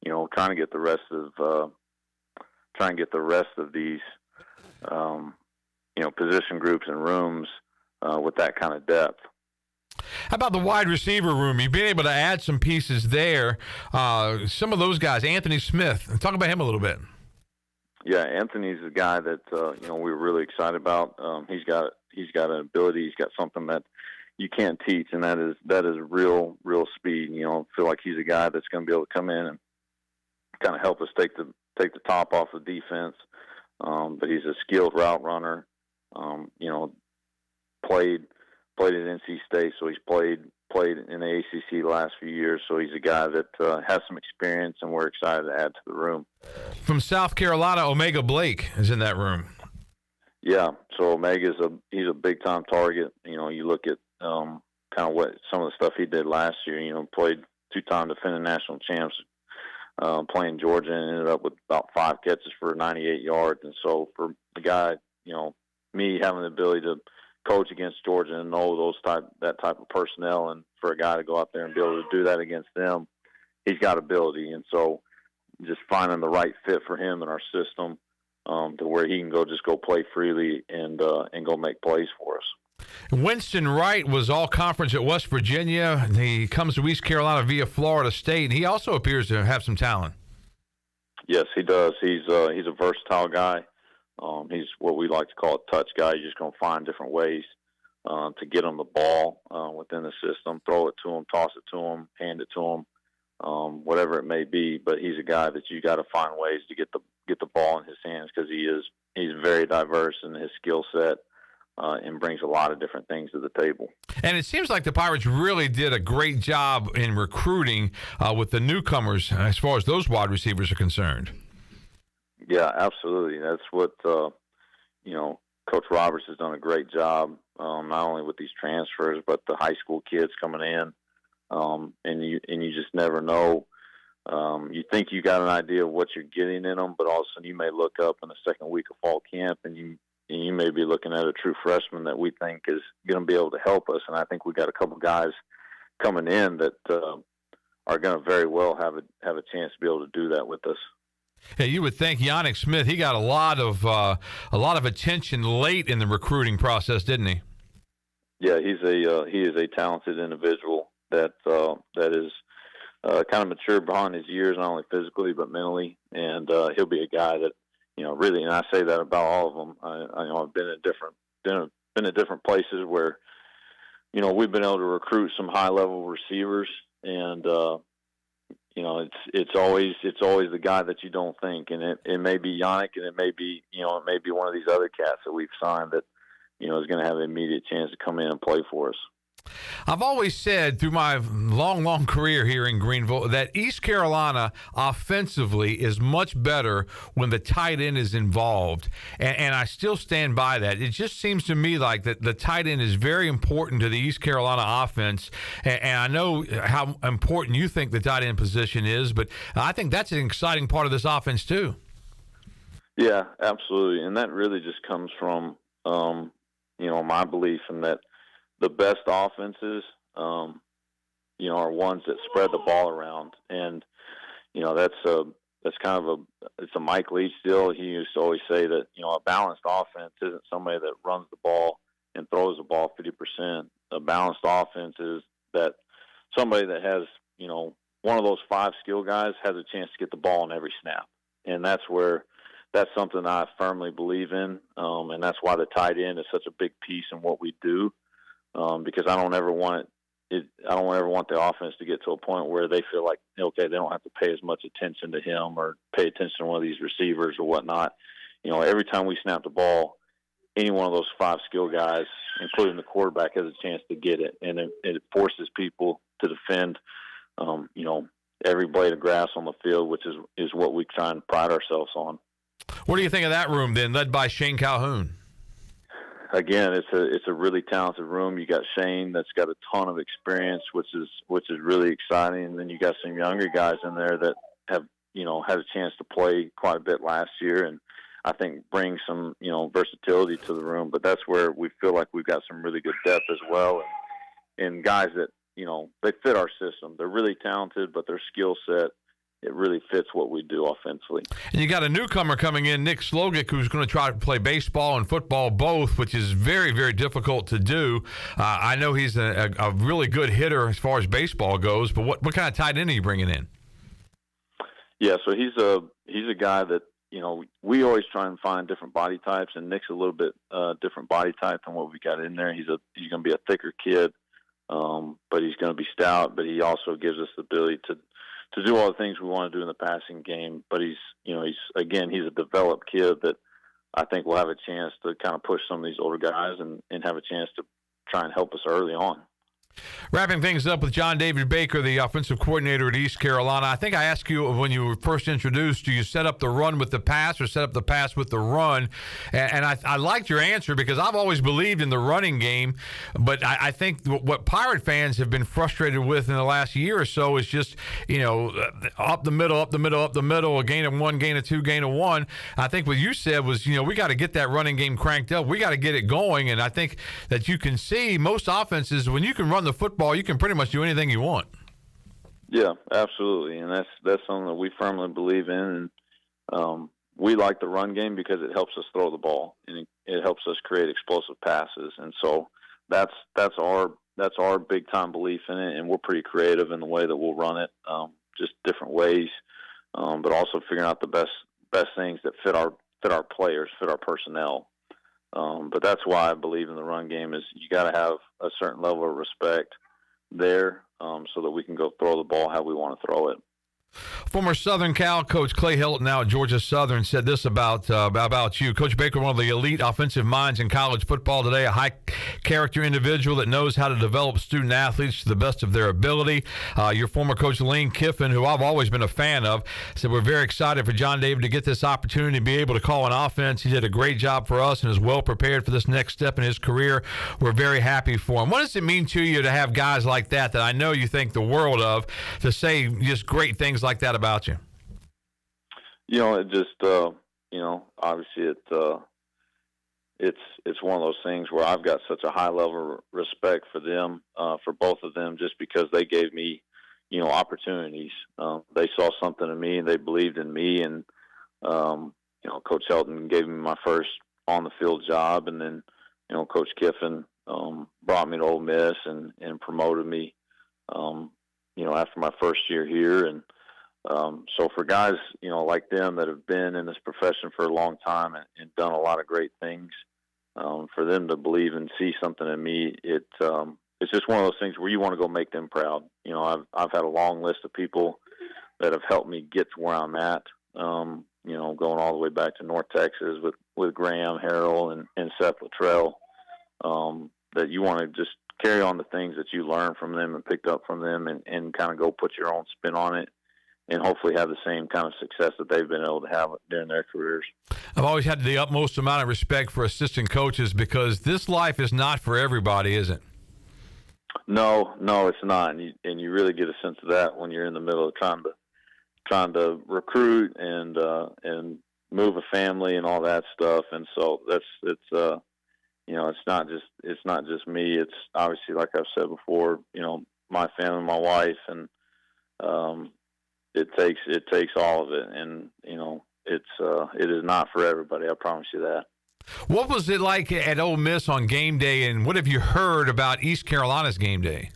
Speaker 19: the rest of these you know, position groups and rooms with that kind of depth.
Speaker 12: How about the wide receiver room? You've been able to add some pieces there. Some of those guys, Anthony Smith. Talk about him a little bit.
Speaker 19: Yeah, Anthony's a guy that you know, we were really excited about. He's got an ability. He's got something that you can't teach, and that is real speed. You know, I feel like he's a guy that's going to be able to come in and kind of help us take the top off the defense. But he's a skilled route runner. You know, played at NC State, so he's played in the ACC the last few years. So he's a guy that has some experience, and we're excited to add to the room.
Speaker 12: From South Carolina, Omega Blake is in that room.
Speaker 19: Yeah, so Omega's he's a big time target. You know, you look at kind of what some of the stuff he did last year. You know, played 2-time defending national champs, playing Georgia, and ended up with about 5 catches for 98 yards. And so for the guy, you know, me having the ability to coach against Georgia and know that type of personnel, and for a guy to go out there and be able to do that against them, he's got ability. And so just finding the right fit for him in our system, to where he can go play freely and go make plays for us.
Speaker 12: Winston Wright was all conference at West Virginia. He comes to East Carolina via Florida State, and he also appears to have some talent.
Speaker 19: Yes, he does. He's a versatile guy. He's what we like to call a touch guy. You're just going to find different ways to get him the ball within the system, throw it to him, toss it to him, hand it to him, whatever it may be. But he's a guy that you got to find ways to get the ball in his hands, because he's very diverse in his skill set. And brings a lot of different things to the table.
Speaker 12: And it seems like the Pirates really did a great job in recruiting with the newcomers as far as those wide receivers are concerned.
Speaker 19: Yeah, absolutely. That's what, you know, Coach Roberts has done a great job, not only with these transfers, but the high school kids coming in. And you just never know. You think you got an idea of what you're getting in them, but all of a sudden you may look up in the second week of fall camp and you may be looking at a true freshman that we think is going to be able to help us. And I think we got a couple guys coming in that are going to very well have a chance to be able to do that with us.
Speaker 12: Yeah, you would think Yannick Smith, he got a lot of attention late in the recruiting process, didn't he?
Speaker 19: Yeah, he is a talented individual that is kind of mature behind his years, not only physically but mentally, and he'll be a guy that, you know, really, and I say that about all of them. I know I've been at different places where, you know, we've been able to recruit some high level receivers, and you know, it's always the guy that you don't think, and it may be Yannick, and it may be one of these other cats that we've signed that, you know, is going to have an immediate chance to come in and play for us.
Speaker 12: I've always said through my long career here in Greenville that East Carolina offensively is much better when the tight end is involved, and I still stand by that. It just seems to me like that the tight end is very important to the East Carolina offense, and I know how important you think the tight end position is, but I think that's an exciting part of this offense too.
Speaker 19: Yeah, absolutely, and that really just comes from you know, my belief in that the best offenses, you know, are ones that spread the ball around, and you know that's kind of it's a Mike Leach deal. He used to always say that, you know, a balanced offense isn't somebody that runs the ball and throws the ball 50%. A balanced offense is that somebody that has, you know, one of those 5 skill guys has a chance to get the ball on every snap, and that's something I firmly believe in, and that's why the tight end is such a big piece in what we do. Because I don't ever want the offense to get to a point where they feel like, okay, they don't have to pay as much attention to him or pay attention to one of these receivers or whatnot. You know, every time we snap the ball, any one of those 5 skill guys, including the quarterback, has a chance to get it, and it forces people to defend, every blade of grass on the field, which is what we try and pride ourselves on.
Speaker 12: What do you think of that room then, led by Shane Calhoun?
Speaker 19: Again, it's a really talented room. You got Shane that's got a ton of experience, which is really exciting. And then you got some younger guys in there that have had a chance to play quite a bit last year, and I think bring some versatility to the room. But that's where we feel like we've got some really good depth as well, and guys that they fit our system. They're really talented, but their skill set, it really fits what we do offensively.
Speaker 12: And you got a newcomer coming in, Nick Slogic, who's going to try to play baseball and football both, which is very, very difficult to do. I know he's a really good hitter as far as baseball goes, but what kind of tight end are you bringing in?
Speaker 19: Yeah, so he's a guy that we always try and find different body types, and Nick's a little bit different body type than what we got in there. He's going to be a thicker kid, but he's going to be stout. But he also gives us the ability to do all the things we want to do in the passing game. But he's a developed kid that I think will have a chance to kind of push some of these older guys and have a chance to try and help us early on.
Speaker 12: Wrapping things up with John David Baker, the offensive coordinator at East Carolina. I think I asked you when you were first introduced, do you set up the run with the pass or set up the pass with the run? And I liked your answer because I've always believed in the running game, but I think what Pirate fans have been frustrated with in the last year or so is just, up the middle, a gain of 1, gain of 2, gain of 1. I think what you said was, we got to get that running game cranked up. We got to get it going, and I think that you can see most offenses, when you can run the football, you can pretty much do anything you want.
Speaker 19: Yeah, absolutely, and that's something that we firmly believe in. And we like the run game because it helps us throw the ball and it helps us create explosive passes. And so that's our big time belief in it. And we're pretty creative in the way that we'll run it, just different ways, but also figuring out the best things that fit our players, fit our personnel. But that's why I believe in the run game is you got to have a certain level of respect there so that we can go throw the ball how we want to throw it.
Speaker 12: Former Southern Cal coach Clay Helton, now at Georgia Southern, said this about you. Coach Baker, one of the elite offensive minds in college football today, a high-character individual that knows how to develop student-athletes to the best of their ability. Your former coach Lane Kiffin, who I've always been a fan of, said we're very excited for John David to get this opportunity to be able to call an offense. He did a great job for us and is well prepared for this next step in his career. We're very happy for him. What does it mean to you to have guys like that I know you think the world of, to say just great things like that about you?
Speaker 19: It just, obviously it's one of those things where I've got such a high level of respect for them, for both of them, just because they gave me, opportunities. They saw something in me and they believed in me. And, Coach Helton gave me my first on the field job. And then, Coach Kiffin, brought me to Ole Miss and promoted me, after my first year here. And, so for guys, like them that have been in this profession for a long time and done a lot of great things, for them to believe and see something in me, it's just one of those things where you want to go make them proud. I've had a long list of people that have helped me get to where I'm at, going all the way back to North Texas with Graham, Harrell, and Seth Luttrell, that you want to just carry on the things that you learned from them and picked up from them and kind of go put your own spin on it and hopefully have the same kind of success that they've been able to have during their careers.
Speaker 12: I've always had the utmost amount of respect for assistant coaches because this life is not for everybody, is it?
Speaker 19: No, it's not. And you really get a sense of that when you're in the middle of trying to recruit and move a family and all that stuff. And so it's not just me. It's obviously, like I've said before, my family, my wife, and it takes all of it, and it is not for everybody. I promise you that.
Speaker 12: What was it like at Ole Miss on game day, and what have you heard about East Carolina's game day?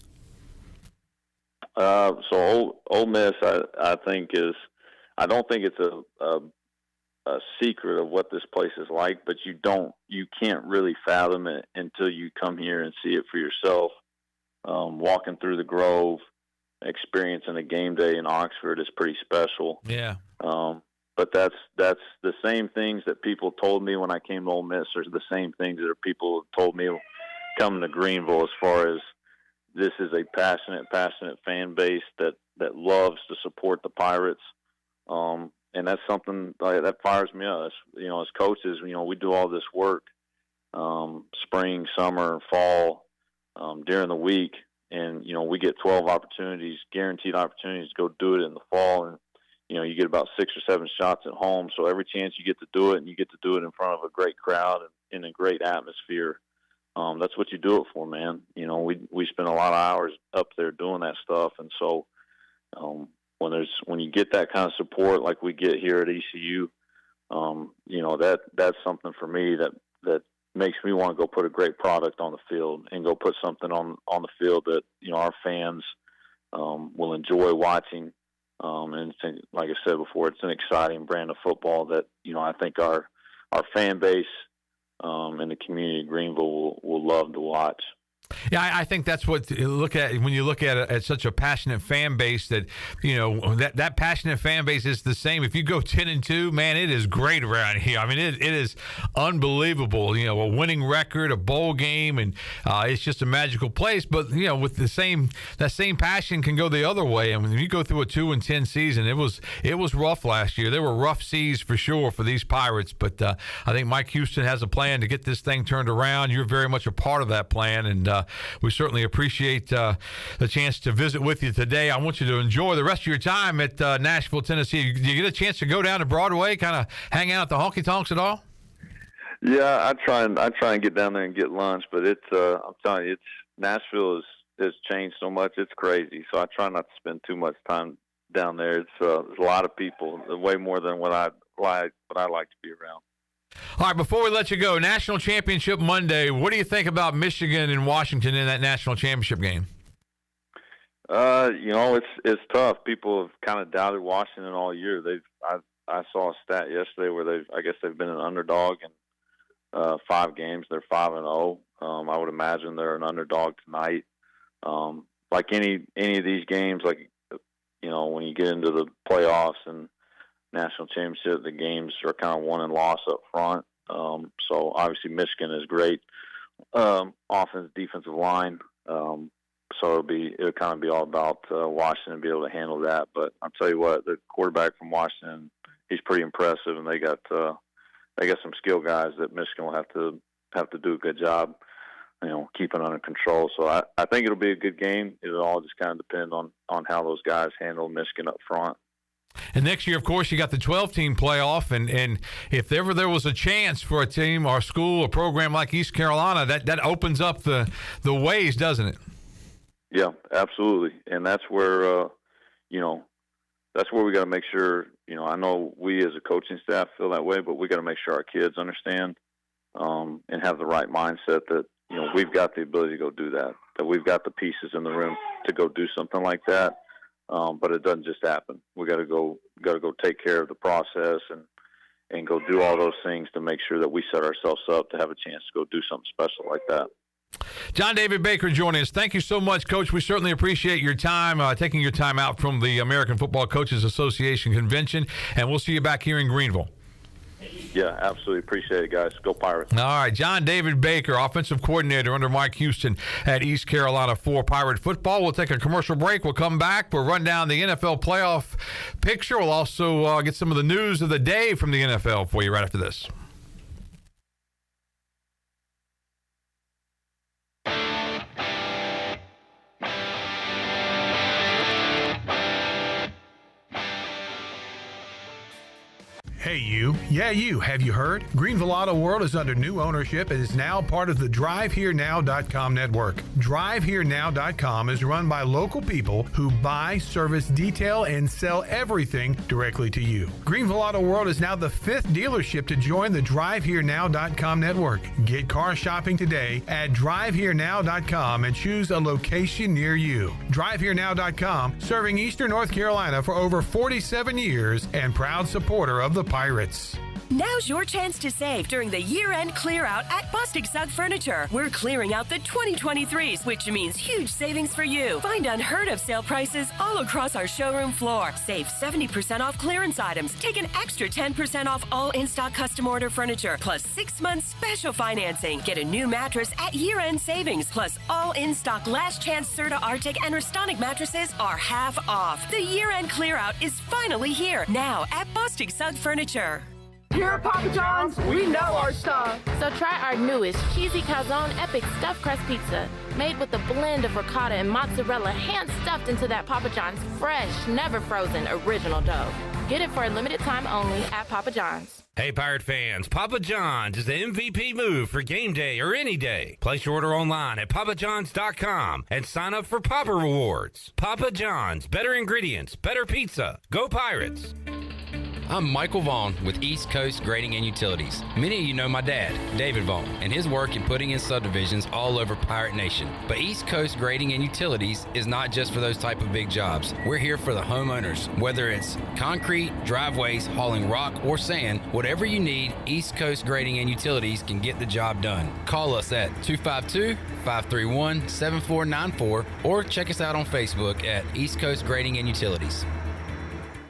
Speaker 19: So Ole Miss, I think I don't think it's a secret of what this place is like, but you can't really fathom it until you come here and see it for yourself. Walking through the Grove, experiencing a game day in Oxford is pretty special.
Speaker 12: Yeah.
Speaker 19: But that's the same things that people told me when I came to Ole Miss are the same things that people have told me coming to Greenville, as far as this is a passionate fan base that loves to support the Pirates. And that's something that fires me up. As coaches, we do all this work, spring, summer, fall, during the week. And, we get 12 opportunities, guaranteed opportunities to go do it in the fall. And, you get about 6 or 7 shots at home. So every chance you get to do it, and you get to do it in front of a great crowd and in a great atmosphere, that's what you do it for, man. We spend a lot of hours up there doing that stuff. And so when you get that kind of support like we get here at ECU, that's something for me that makes me want to go put a great product on the field and go put something on the field that, our fans will enjoy watching. And like I said before, it's an exciting brand of football that, I think our fan base and the community of Greenville will love to watch.
Speaker 12: Yeah, I think that's what you look at when you look at such a passionate fan base, that that passionate fan base is the same. If you go 10-2, man, it is great around here. I mean, it is unbelievable. A winning record, a bowl game, and it's just a magical place. But with that same passion can go the other way. I mean, when you go through a 2-10 season, it was rough last year. There were rough seas for sure for these Pirates. But I think Mike Houston has a plan to get this thing turned around. You're very much a part of that plan, and we certainly appreciate the chance to visit with you today. I want you to enjoy the rest of your time at Nashville, Tennessee. Do you get a chance to go down to Broadway, kind of hang out at the honky tonks at all?
Speaker 19: Yeah, I try and get down there and get lunch, but I'm telling you, Nashville has changed so much, it's crazy. So I try not to spend too much time down there. There's a lot of people, way more than what I like to be around.
Speaker 12: All right, before we let you go, National Championship Monday, what do you think about Michigan and Washington in that National Championship game?
Speaker 19: It's tough. People have kind of doubted Washington all year. I saw a stat yesterday where they've been an underdog in 5 games. They're 5-0. I would imagine they're an underdog tonight. Like any of these games, when you get into the playoffs and National Championship, the games are kind of won and lost up front. So obviously Michigan is great. Offense, defensive line. So it'll kind of be all about Washington be able to handle that. But I'll tell you what, the quarterback from Washington, he's pretty impressive, and they got some skill guys that Michigan will have to do a good job, keeping under control. So I think it'll be a good game. It'll all just kind of depend on how those guys handle Michigan up front.
Speaker 12: And next year, of course, you got the 12-team playoff, and if ever there was a chance for a team or a school or program like East Carolina, that opens up the ways, doesn't it?
Speaker 19: Yeah, absolutely. And that's where we got to make sure. I know we as a coaching staff feel that way, but we got to make sure our kids understand and have the right mindset that we've got the ability to go do that we've got the pieces in the room to go do something like that. But it doesn't just happen. We got to go take care of the process and go do all those things to make sure that we set ourselves up to have a chance to go do something special like that.
Speaker 12: John David Baker joining us. Thank you so much, Coach. We certainly appreciate your time, taking your time out from the American Football Coaches Association convention, and we'll see you back here in Greenville.
Speaker 19: Yeah, absolutely. Appreciate it, guys. Go Pirates.
Speaker 12: All right. John David Baker, offensive coordinator under Mike Houston at East Carolina for Pirate football. We'll take a commercial break. We'll come back. We'll run down the NFL playoff picture. We'll also get some of the news of the day from the NFL for you right after this.
Speaker 1: Hey you. Yeah, you. Have you heard? Greenville Auto World is under new ownership and is now part of the DriveHereNow.com network. DriveHereNow.com is run by local people who buy, service, detail, and sell everything directly to you. Greenville Auto World is now the 5th dealership to join the DriveHereNow.com network. Get car shopping today at DriveHereNow.com and choose a location near you. DriveHereNow.com, serving Eastern North Carolina for over 47 years and proud supporter of the Pirates.
Speaker 2: Now's your chance to save during the year-end clear-out at Bostic Sugg Furniture. We're clearing out the 2023s, which means huge savings for you. Find unheard-of sale prices all across our showroom floor. Save 70% off clearance items. Take an extra 10% off all in-stock custom order furniture, plus 6 months special financing. Get a new mattress at year-end savings, plus all in-stock last chance Serta Arctic and Restonic mattresses are half off. The year-end clear-out is finally here, now at Bostic Sugg Furniture.
Speaker 3: Here at Papa John's, we know our stuff. So try our newest cheesy calzone epic stuffed crust pizza, made with a blend of ricotta and mozzarella hand stuffed into that Papa John's fresh, never frozen original dough. Get it for a limited time only at Papa John's.
Speaker 4: Hey, Pirate fans, Papa John's is the MVP move for game day or any day. Place your order online at papajohns.com and sign up for Papa Rewards. Papa John's, better ingredients, better pizza. Go Pirates!
Speaker 24: I'm Michael Vaughn with East Coast Grading and Utilities. Many of you know my dad, David Vaughn, and his work in putting in subdivisions all over Pirate Nation. But East Coast Grading and Utilities is not just for those type of big jobs. We're here for the homeowners. Whether it's concrete, driveways, hauling rock, or sand, whatever you need, East Coast Grading and Utilities can get the job done. Call us at 252-531-7494 or check us out on Facebook at East Coast Grading and Utilities.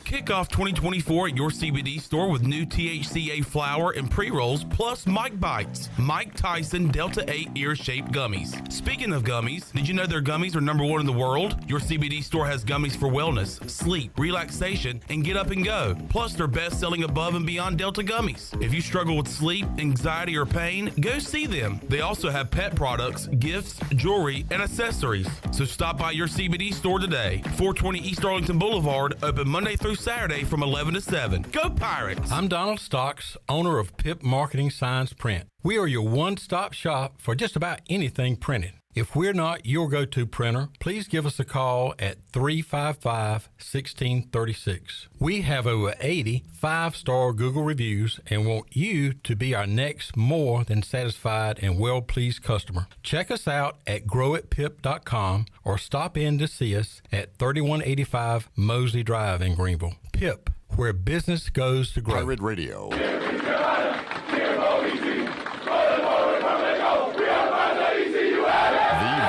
Speaker 15: Kick off 2024 at your CBD store with new THCA flower and pre-rolls plus Mike Bites, Mike Tyson Delta 8 ear-shaped gummies. Speaking of gummies, did you know their gummies are #1 in the world? Your CBD store has gummies for wellness, sleep, relaxation, and get up and go. Plus, they're best-selling above and beyond Delta gummies. If you struggle with sleep, anxiety, or pain, go see them. They also have pet products, gifts, jewelry, and accessories. So stop by your CBD store today. 420 East Arlington Boulevard, open Monday through Saturday from 11 to 7. Go Pirates!
Speaker 25: I'm Donald Stocks, owner of PIP Marketing Signs Print. We are your one-stop shop for just about anything printed. If we're not your go-to printer, please give us a call at 355-1636. We have over 80 5-star Google reviews and want you to be our next more than satisfied and well-pleased customer. Check us out at growatpip.com or stop in to see us at 3185 Mosley Drive in Greenville. PIP, where business goes to grow.
Speaker 11: Pirate Radio. The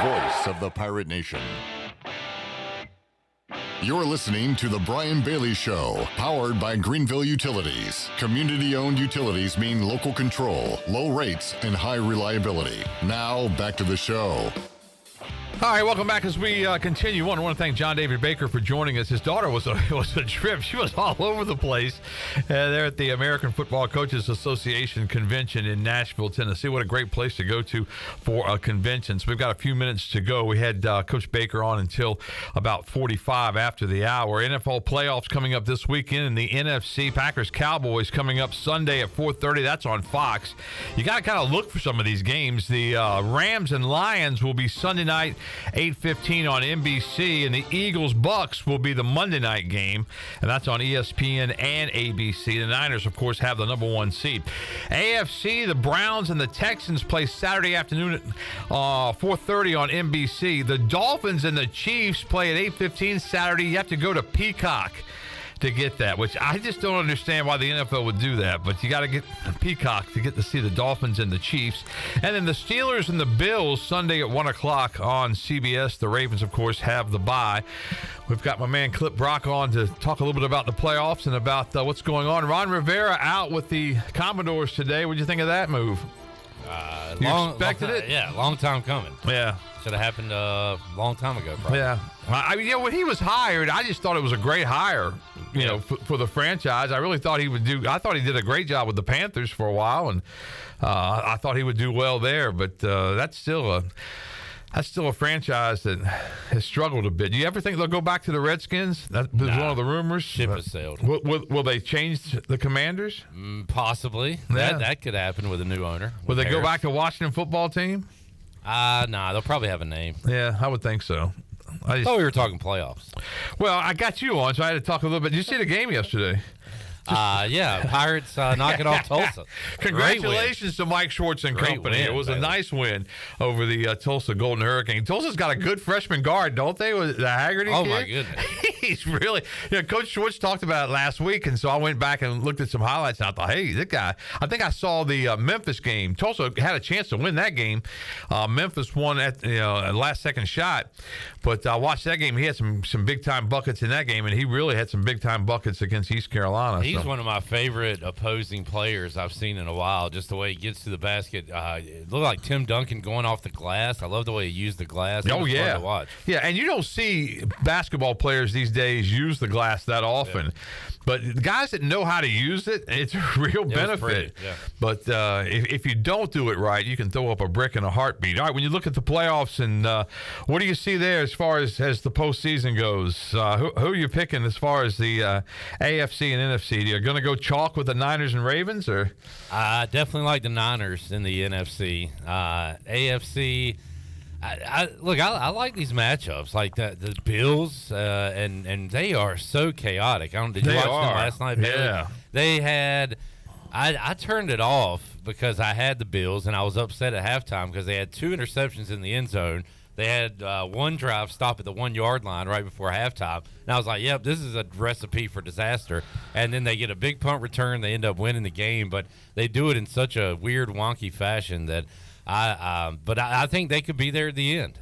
Speaker 11: voice of the Pirate Nation. You're listening to The Brian Bailey Show, powered by Greenville Utilities. Community-owned utilities mean local control, low rates, and high reliability. Now, back to the show.
Speaker 12: All right, welcome back as we continue on. I want to thank John David Baker for joining us. His daughter was a trip. She was all over the place there at the American Football Coaches Association convention in Nashville, Tennessee. What a great place to go to for a convention. So we've got a few minutes to go. We had Coach Baker on until about 45 after the hour. NFL playoffs coming up this weekend in the NFC. Packers-Cowboys coming up Sunday at 4:30. That's on Fox. You got to kind of look for some of these games. The Rams and Lions will be Sunday night, 8:15 on NBC, and the Eagles-Bucks will be the Monday night game, and that's on ESPN and ABC. The Niners, of course, have the #1 seed. AFC, the Browns and the Texans play Saturday afternoon at 4:30 on NBC. The Dolphins and the Chiefs play at 8:15 Saturday. You have to go to Peacock to get that, which I just don't understand why the NFL would do that, but you got to get Peacock to get to see the Dolphins and the Chiefs. And then the Steelers and the Bills Sunday at 1 o'clock on CBS. The Ravens, of course, have the bye. We've got my man Clip Brock on to talk a little bit about the playoffs and about what's going on. Ron Rivera out with the Commodores today. What did you think of that move? You expected it?
Speaker 17: Yeah, long time coming.
Speaker 12: Yeah.
Speaker 17: Should have happened a long time ago, probably.
Speaker 12: Yeah. I mean, when he was hired, I just thought it was a great hire, for the franchise. I really thought he would I thought he did a great job with the Panthers for a while, and I thought he would do well there. But that's still a franchise that has struggled a bit. Do you ever think they'll go back to the Redskins? That was one of the rumors.
Speaker 17: Ship has sailed.
Speaker 12: Will they change the Commanders?
Speaker 17: Possibly.
Speaker 12: Yeah.
Speaker 17: That could happen with a new owner.
Speaker 12: Will they go back to Washington football team?
Speaker 17: Nah, they'll probably have a name.
Speaker 12: Yeah, I would think so.
Speaker 17: I thought we were talking playoffs.
Speaker 12: Well, I got you on, so I had to talk a little bit. Did you see the game yesterday?
Speaker 17: Yeah, Pirates knocking off Tulsa.
Speaker 12: Congratulations to Mike Schwartz and
Speaker 17: Great
Speaker 12: company.
Speaker 17: win,
Speaker 12: It was a
Speaker 17: Bailey.
Speaker 12: nice win over the Tulsa Golden Hurricane. Tulsa's got a good freshman guard, don't they? With the Haggerty
Speaker 17: Oh,
Speaker 12: kid?
Speaker 17: my goodness.
Speaker 12: He's really, Coach Schwartz talked about it last week, and so I went back and looked at some highlights, and I thought, hey, this guy, I think I saw the Memphis game. Tulsa had a chance to win that game. Memphis won at last second shot, but I watched that game. He had some big time buckets in that game, and he really had some big time buckets against East Carolina.
Speaker 17: He's one of my favorite opposing players I've seen in a while. Just the way he gets to the basket. It looked like Tim Duncan going off the glass. I love the way he used the glass. It was fun to watch.
Speaker 12: Yeah, and you don't see basketball players these days use the glass that often. Yeah. But the guys that know how to use it, it's a real benefit.
Speaker 17: Yeah.
Speaker 12: But if you don't do it right, you can throw up a brick in a heartbeat. All right, when you look at the playoffs, and what do you see there as far as the postseason goes? Who are you picking as far as the AFC and NFC? Are you going to go chalk with the Niners and Ravens? Or
Speaker 17: I definitely like the Niners in the NFC. AFC, I like these matchups, like the Bills, and they are so chaotic. Did you watch them last night, Bailey?
Speaker 12: Yeah.
Speaker 17: They had. I turned it off because I had the Bills, and I was upset at halftime because they had 2 interceptions in the end zone. They had one drive stop at the 1 yard line right before halftime. And I was like, yep, this is a recipe for disaster. And then they get a big punt return. They end up winning the game. But they do it in such a weird, wonky fashion that I think they could be there at the end.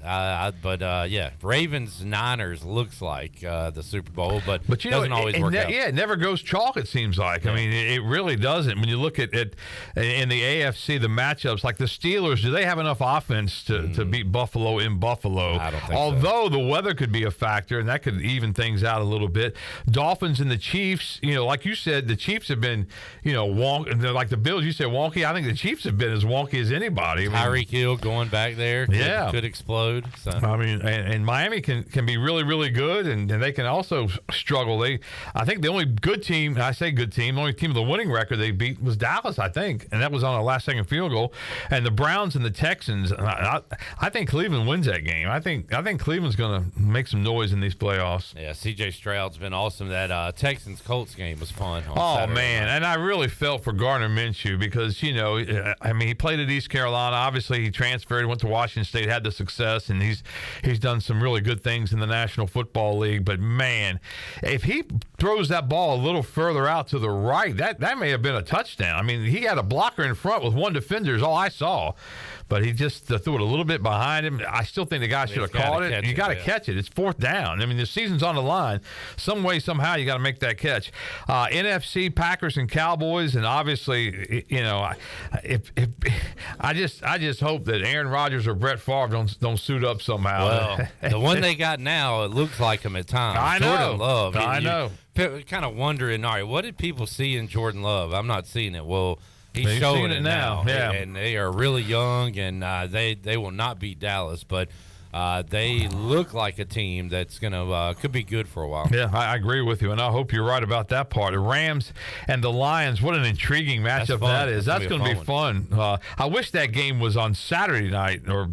Speaker 17: Ravens Niners looks like the Super Bowl, but doesn't always work out.
Speaker 12: Yeah, it never goes chalk. It seems like. Yeah. I mean, it really doesn't. When you look at it in the AFC, the matchups like the Steelers, do they have enough offense to beat Buffalo in Buffalo?
Speaker 17: I don't think
Speaker 12: Although the weather could be a factor, and that could even things out a little bit. Dolphins and the Chiefs, like you said, the Chiefs have been, wonky. Like the Bills, you said wonky. I think the Chiefs have been as wonky as anybody.
Speaker 17: Tyreek Hill going back there could explode. So.
Speaker 12: I mean, and Miami can be really, really good, and they can also struggle. I think the only good team, I say good team, the only team with a winning record they beat was Dallas, I think, and that was on a last-second field goal. And the Browns and the Texans, I think Cleveland wins that game. I think Cleveland's going to make some noise in these playoffs.
Speaker 17: Yeah, C.J. Stroud's been awesome. That Texans-Colts game was fun.
Speaker 12: Oh, man, and I really felt for Gardner Minshew because, he played at East Carolina. Obviously, he transferred, went to Washington State, had the success, and he's done some really good things in the National Football League. But, man, if he throws that ball a little further out to the right, that may have been a touchdown. I mean, he had a blocker in front with one defender is all I saw. But he just threw it a little bit behind him. I still think the guy should have caught it. You got to catch it. It's 4th down. I mean, the season's on the line. Some way, somehow, you got to make that catch. NFC, Packers and Cowboys, and obviously, I just hope that Aaron Rodgers or Brett Favre don't suit up somehow.
Speaker 17: Well, the one they got now, it looks like him at times.
Speaker 12: I
Speaker 17: Jordan
Speaker 12: know.
Speaker 17: Love.
Speaker 12: I know.
Speaker 17: Kind of wondering, all right, what did people see in Jordan Love? I'm not seeing it. Well, he's showing it now.
Speaker 12: Yeah.
Speaker 17: And they are really young, and they will not beat Dallas, but they look like a team that's could be good for a while.
Speaker 12: Yeah, I agree with you, and I hope you're right about that part. The Rams and the Lions, what an intriguing matchup that is. That's going to be fun. I wish that game was on Saturday night or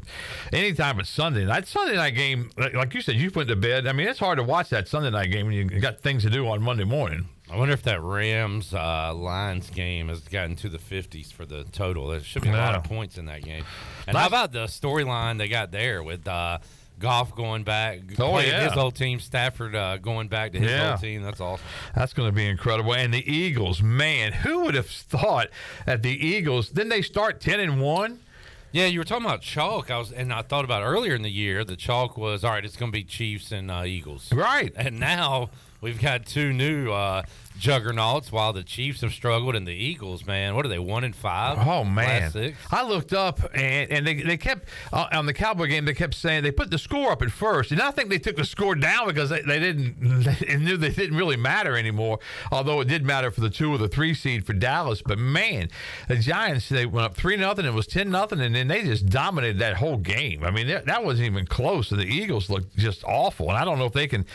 Speaker 12: anytime but Sunday. That Sunday night game, like you said, you went to bed. I mean, it's hard to watch that Sunday night game when you got things to do on Monday morning.
Speaker 17: I wonder if that Rams Lions game has gotten to the 50s for the total. There should be a lot of points in that game. And how about the storyline they got there with Goff going back, his old team, Stafford going back to his old team? That's awesome.
Speaker 12: That's going to be incredible. And the Eagles, man, who would have thought that the Eagles, didn't they start 10-1?
Speaker 17: Yeah, you were talking about chalk. I thought about earlier in the year, the chalk was, all right, it's going to be Chiefs and Eagles.
Speaker 12: Right.
Speaker 17: And now we've got 2 new juggernauts while the Chiefs have struggled, and the Eagles, man, what are they, 1-5?
Speaker 12: Oh, man.
Speaker 17: Last 6?
Speaker 12: I looked up, and they kept, on the Cowboy game, they kept saying, they put the score up at first, and I think they took the score down because they knew they didn't really matter anymore, although it did matter for the 2 or the 3 seed for Dallas. But, man, the Giants, they went up 3-0, it was 10-0, and then they just dominated that whole game. I mean, that wasn't even close, and the Eagles looked just awful, and I don't know if they can,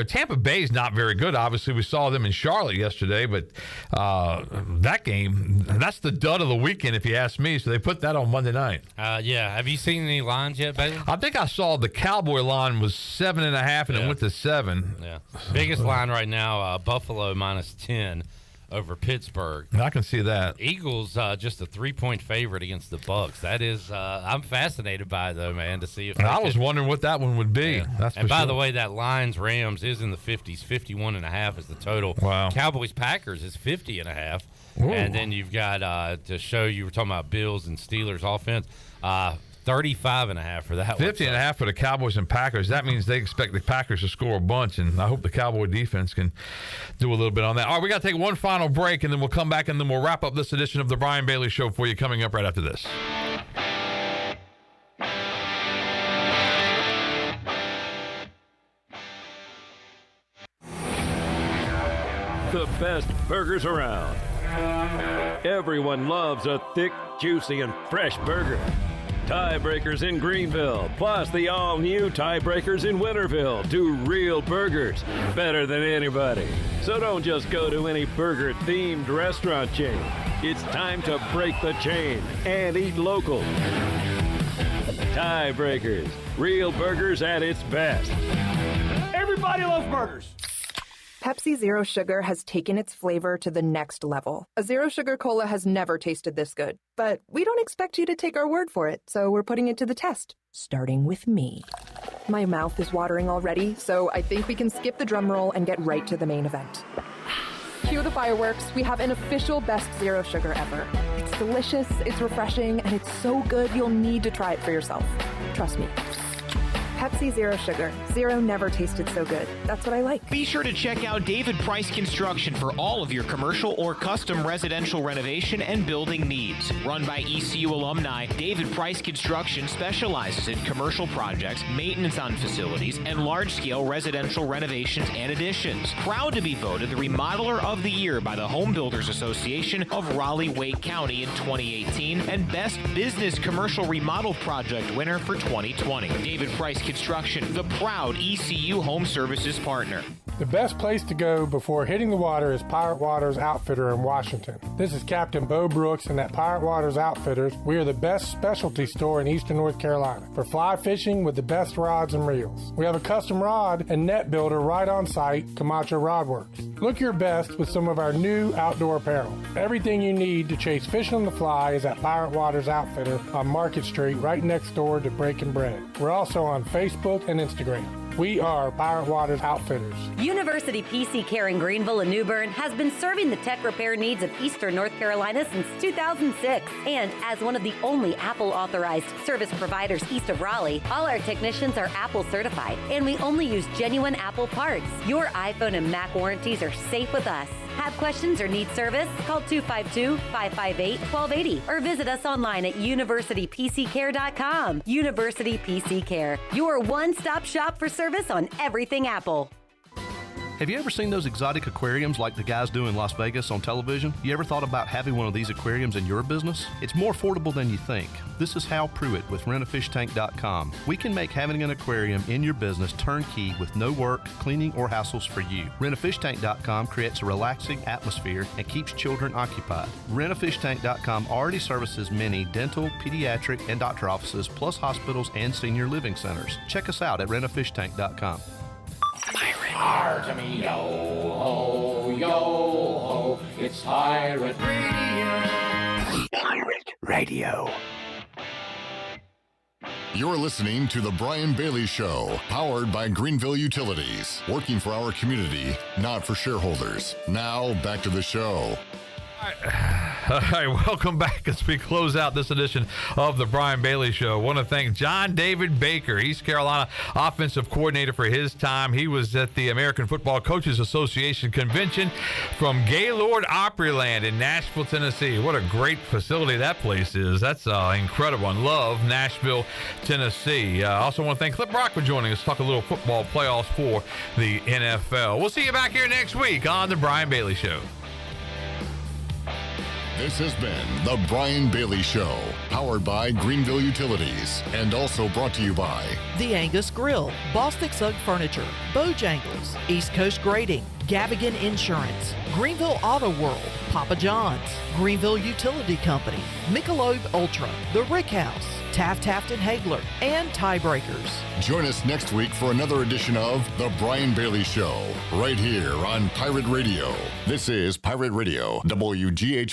Speaker 12: Tampa Bay's not very good. Obviously, we saw them in Charlotte yesterday, but that game, that's the dud of the weekend if you ask me, so they put that on Monday night.
Speaker 17: Have you seen any lines yet, Bailey?
Speaker 12: I think I saw the Cowboy line was 7.5 and it went to 7.
Speaker 17: Yeah, biggest line right now, Buffalo -10 over Pittsburgh.
Speaker 12: I can see that.
Speaker 17: Eagles just a 3-point favorite against the Bucks. That is, I'm fascinated by it, though, man, to see if
Speaker 12: I was wondering what that one would be.
Speaker 17: Yeah.
Speaker 12: That's
Speaker 17: and
Speaker 12: for
Speaker 17: by
Speaker 12: sure.
Speaker 17: the way, that Lions-Rams is in the 50s. 51.5 is the total.
Speaker 12: Wow.
Speaker 17: Cowboys-Packers is 50.5.
Speaker 12: Ooh.
Speaker 17: And then you've got, to show you were talking about Bills and Steelers offense, 35.5 for that
Speaker 12: 50.5 for the Cowboys and Packers. That means they expect the Packers to score a bunch, and I hope the Cowboy defense can do a little bit on that. All right, we got to take one final break, and then we'll come back, and then we'll wrap up this edition of the Brian Bailey Show for you coming up right after this.
Speaker 5: The best burgers around. Everyone loves a thick, juicy, and fresh burger. Tiebreakers in Greenville, plus the all-new Tiebreakers in Winterville, do real burgers better than anybody. So don't just go to any burger-themed restaurant chain. It's time to break the chain and eat local. Tiebreakers, real burgers at its best.
Speaker 6: Everybody loves burgers.
Speaker 9: Pepsi Zero Sugar has taken its flavor to the next level. A Zero Sugar Cola has never tasted this good. But we don't expect you to take our word for it, so we're putting it to the test. Starting with me. My mouth is watering already, so I think we can skip the drum roll and get right to the main event. Cue the fireworks. We have an official best Zero Sugar ever. It's delicious, it's refreshing, and it's so good you'll need to try it for yourself. Trust me. Pepsi Zero Sugar. Zero never tasted so good. That's what I like.
Speaker 10: Be sure to check out David Price Construction for all of your commercial or custom residential renovation and building needs. Run by ECU alumni, David Price Construction specializes in commercial projects, maintenance on facilities, and large-scale residential renovations and additions. Proud to be voted the Remodeler of the Year by the Home Builders Association of Raleigh-Wake County in 2018 and Best Business Commercial Remodel Project winner for 2020. David Price Construction, the proud ECU Home Services partner.
Speaker 13: The best place to go before hitting the water is Pirate Waters Outfitter in Washington. This is Captain Bo Brooks, and at Pirate Waters Outfitters, we are the best specialty store in eastern North Carolina for fly fishing with the best rods and reels. We have a custom rod and net builder right on site, Camacho Rod Works. Look your best with some of our new outdoor apparel. Everything you need to chase fish on the fly is at Pirate Waters Outfitter on Market Street, right next door to Breaking Bread. We're also on Facebook and Instagram. We are Pirate Waters Outfitters.
Speaker 26: University PC Care in Greenville and New Bern has been serving the tech repair needs of eastern North Carolina since 2006. And as one of the only Apple-authorized service providers east of Raleigh, all our technicians are Apple certified, and we only use genuine Apple parts. Your iPhone and Mac warranties are safe with us. Have questions or need service? Call 252-558-1280 or visit us online at universitypccare.com. University PC Care, your one-stop shop for service on everything Apple.
Speaker 27: Have you ever seen those exotic aquariums like the guys do in Las Vegas on television? You ever thought about having one of these aquariums in your business? It's more affordable than you think. This is Hal Pruitt with rentafishtank.com. We can make having an aquarium in your business turnkey with no work, cleaning, or hassles for you. Rentafishtank.com creates a relaxing atmosphere and keeps children occupied. Rentafishtank.com already services many dental, pediatric, and doctor offices, plus hospitals and senior living centers. Check us out at rentafishtank.com.
Speaker 28: Pirate me, yo ho, yo ho, it's Pirate Radio.
Speaker 11: Pirate Radio. You're listening to The Brian Bailey Show, powered by Greenville Utilities, working for our community, not for shareholders. Now, back to the show.
Speaker 12: All right, welcome back as we close out this edition of the Brian Bailey Show. I want to thank John David Baker, East Carolina offensive coordinator, for his time. He was at the American Football Coaches Association convention from Gaylord Opryland in Nashville, Tennessee. What a great facility that place is. That's incredible. I love Nashville, Tennessee. I also want to thank Clip Rock for joining us to talk a little football playoffs for the NFL. We'll see you back here next week on the Brian Bailey Show.
Speaker 11: This has been The Brian Bailey Show, powered by Greenville Utilities, and also brought to you by
Speaker 8: The Angus Grill, Bostic Sugg Furniture, Bojangles, East Coast Grading, Gavigan Insurance, Greenville Auto World, Papa John's, Greenville Utility Company, Michelob Ultra, The Rick House, Taft, and Hagler, and Tiebreakers.
Speaker 11: Join us next week for another edition of The Brian Bailey Show, right here on Pirate Radio. This is Pirate Radio, WGH.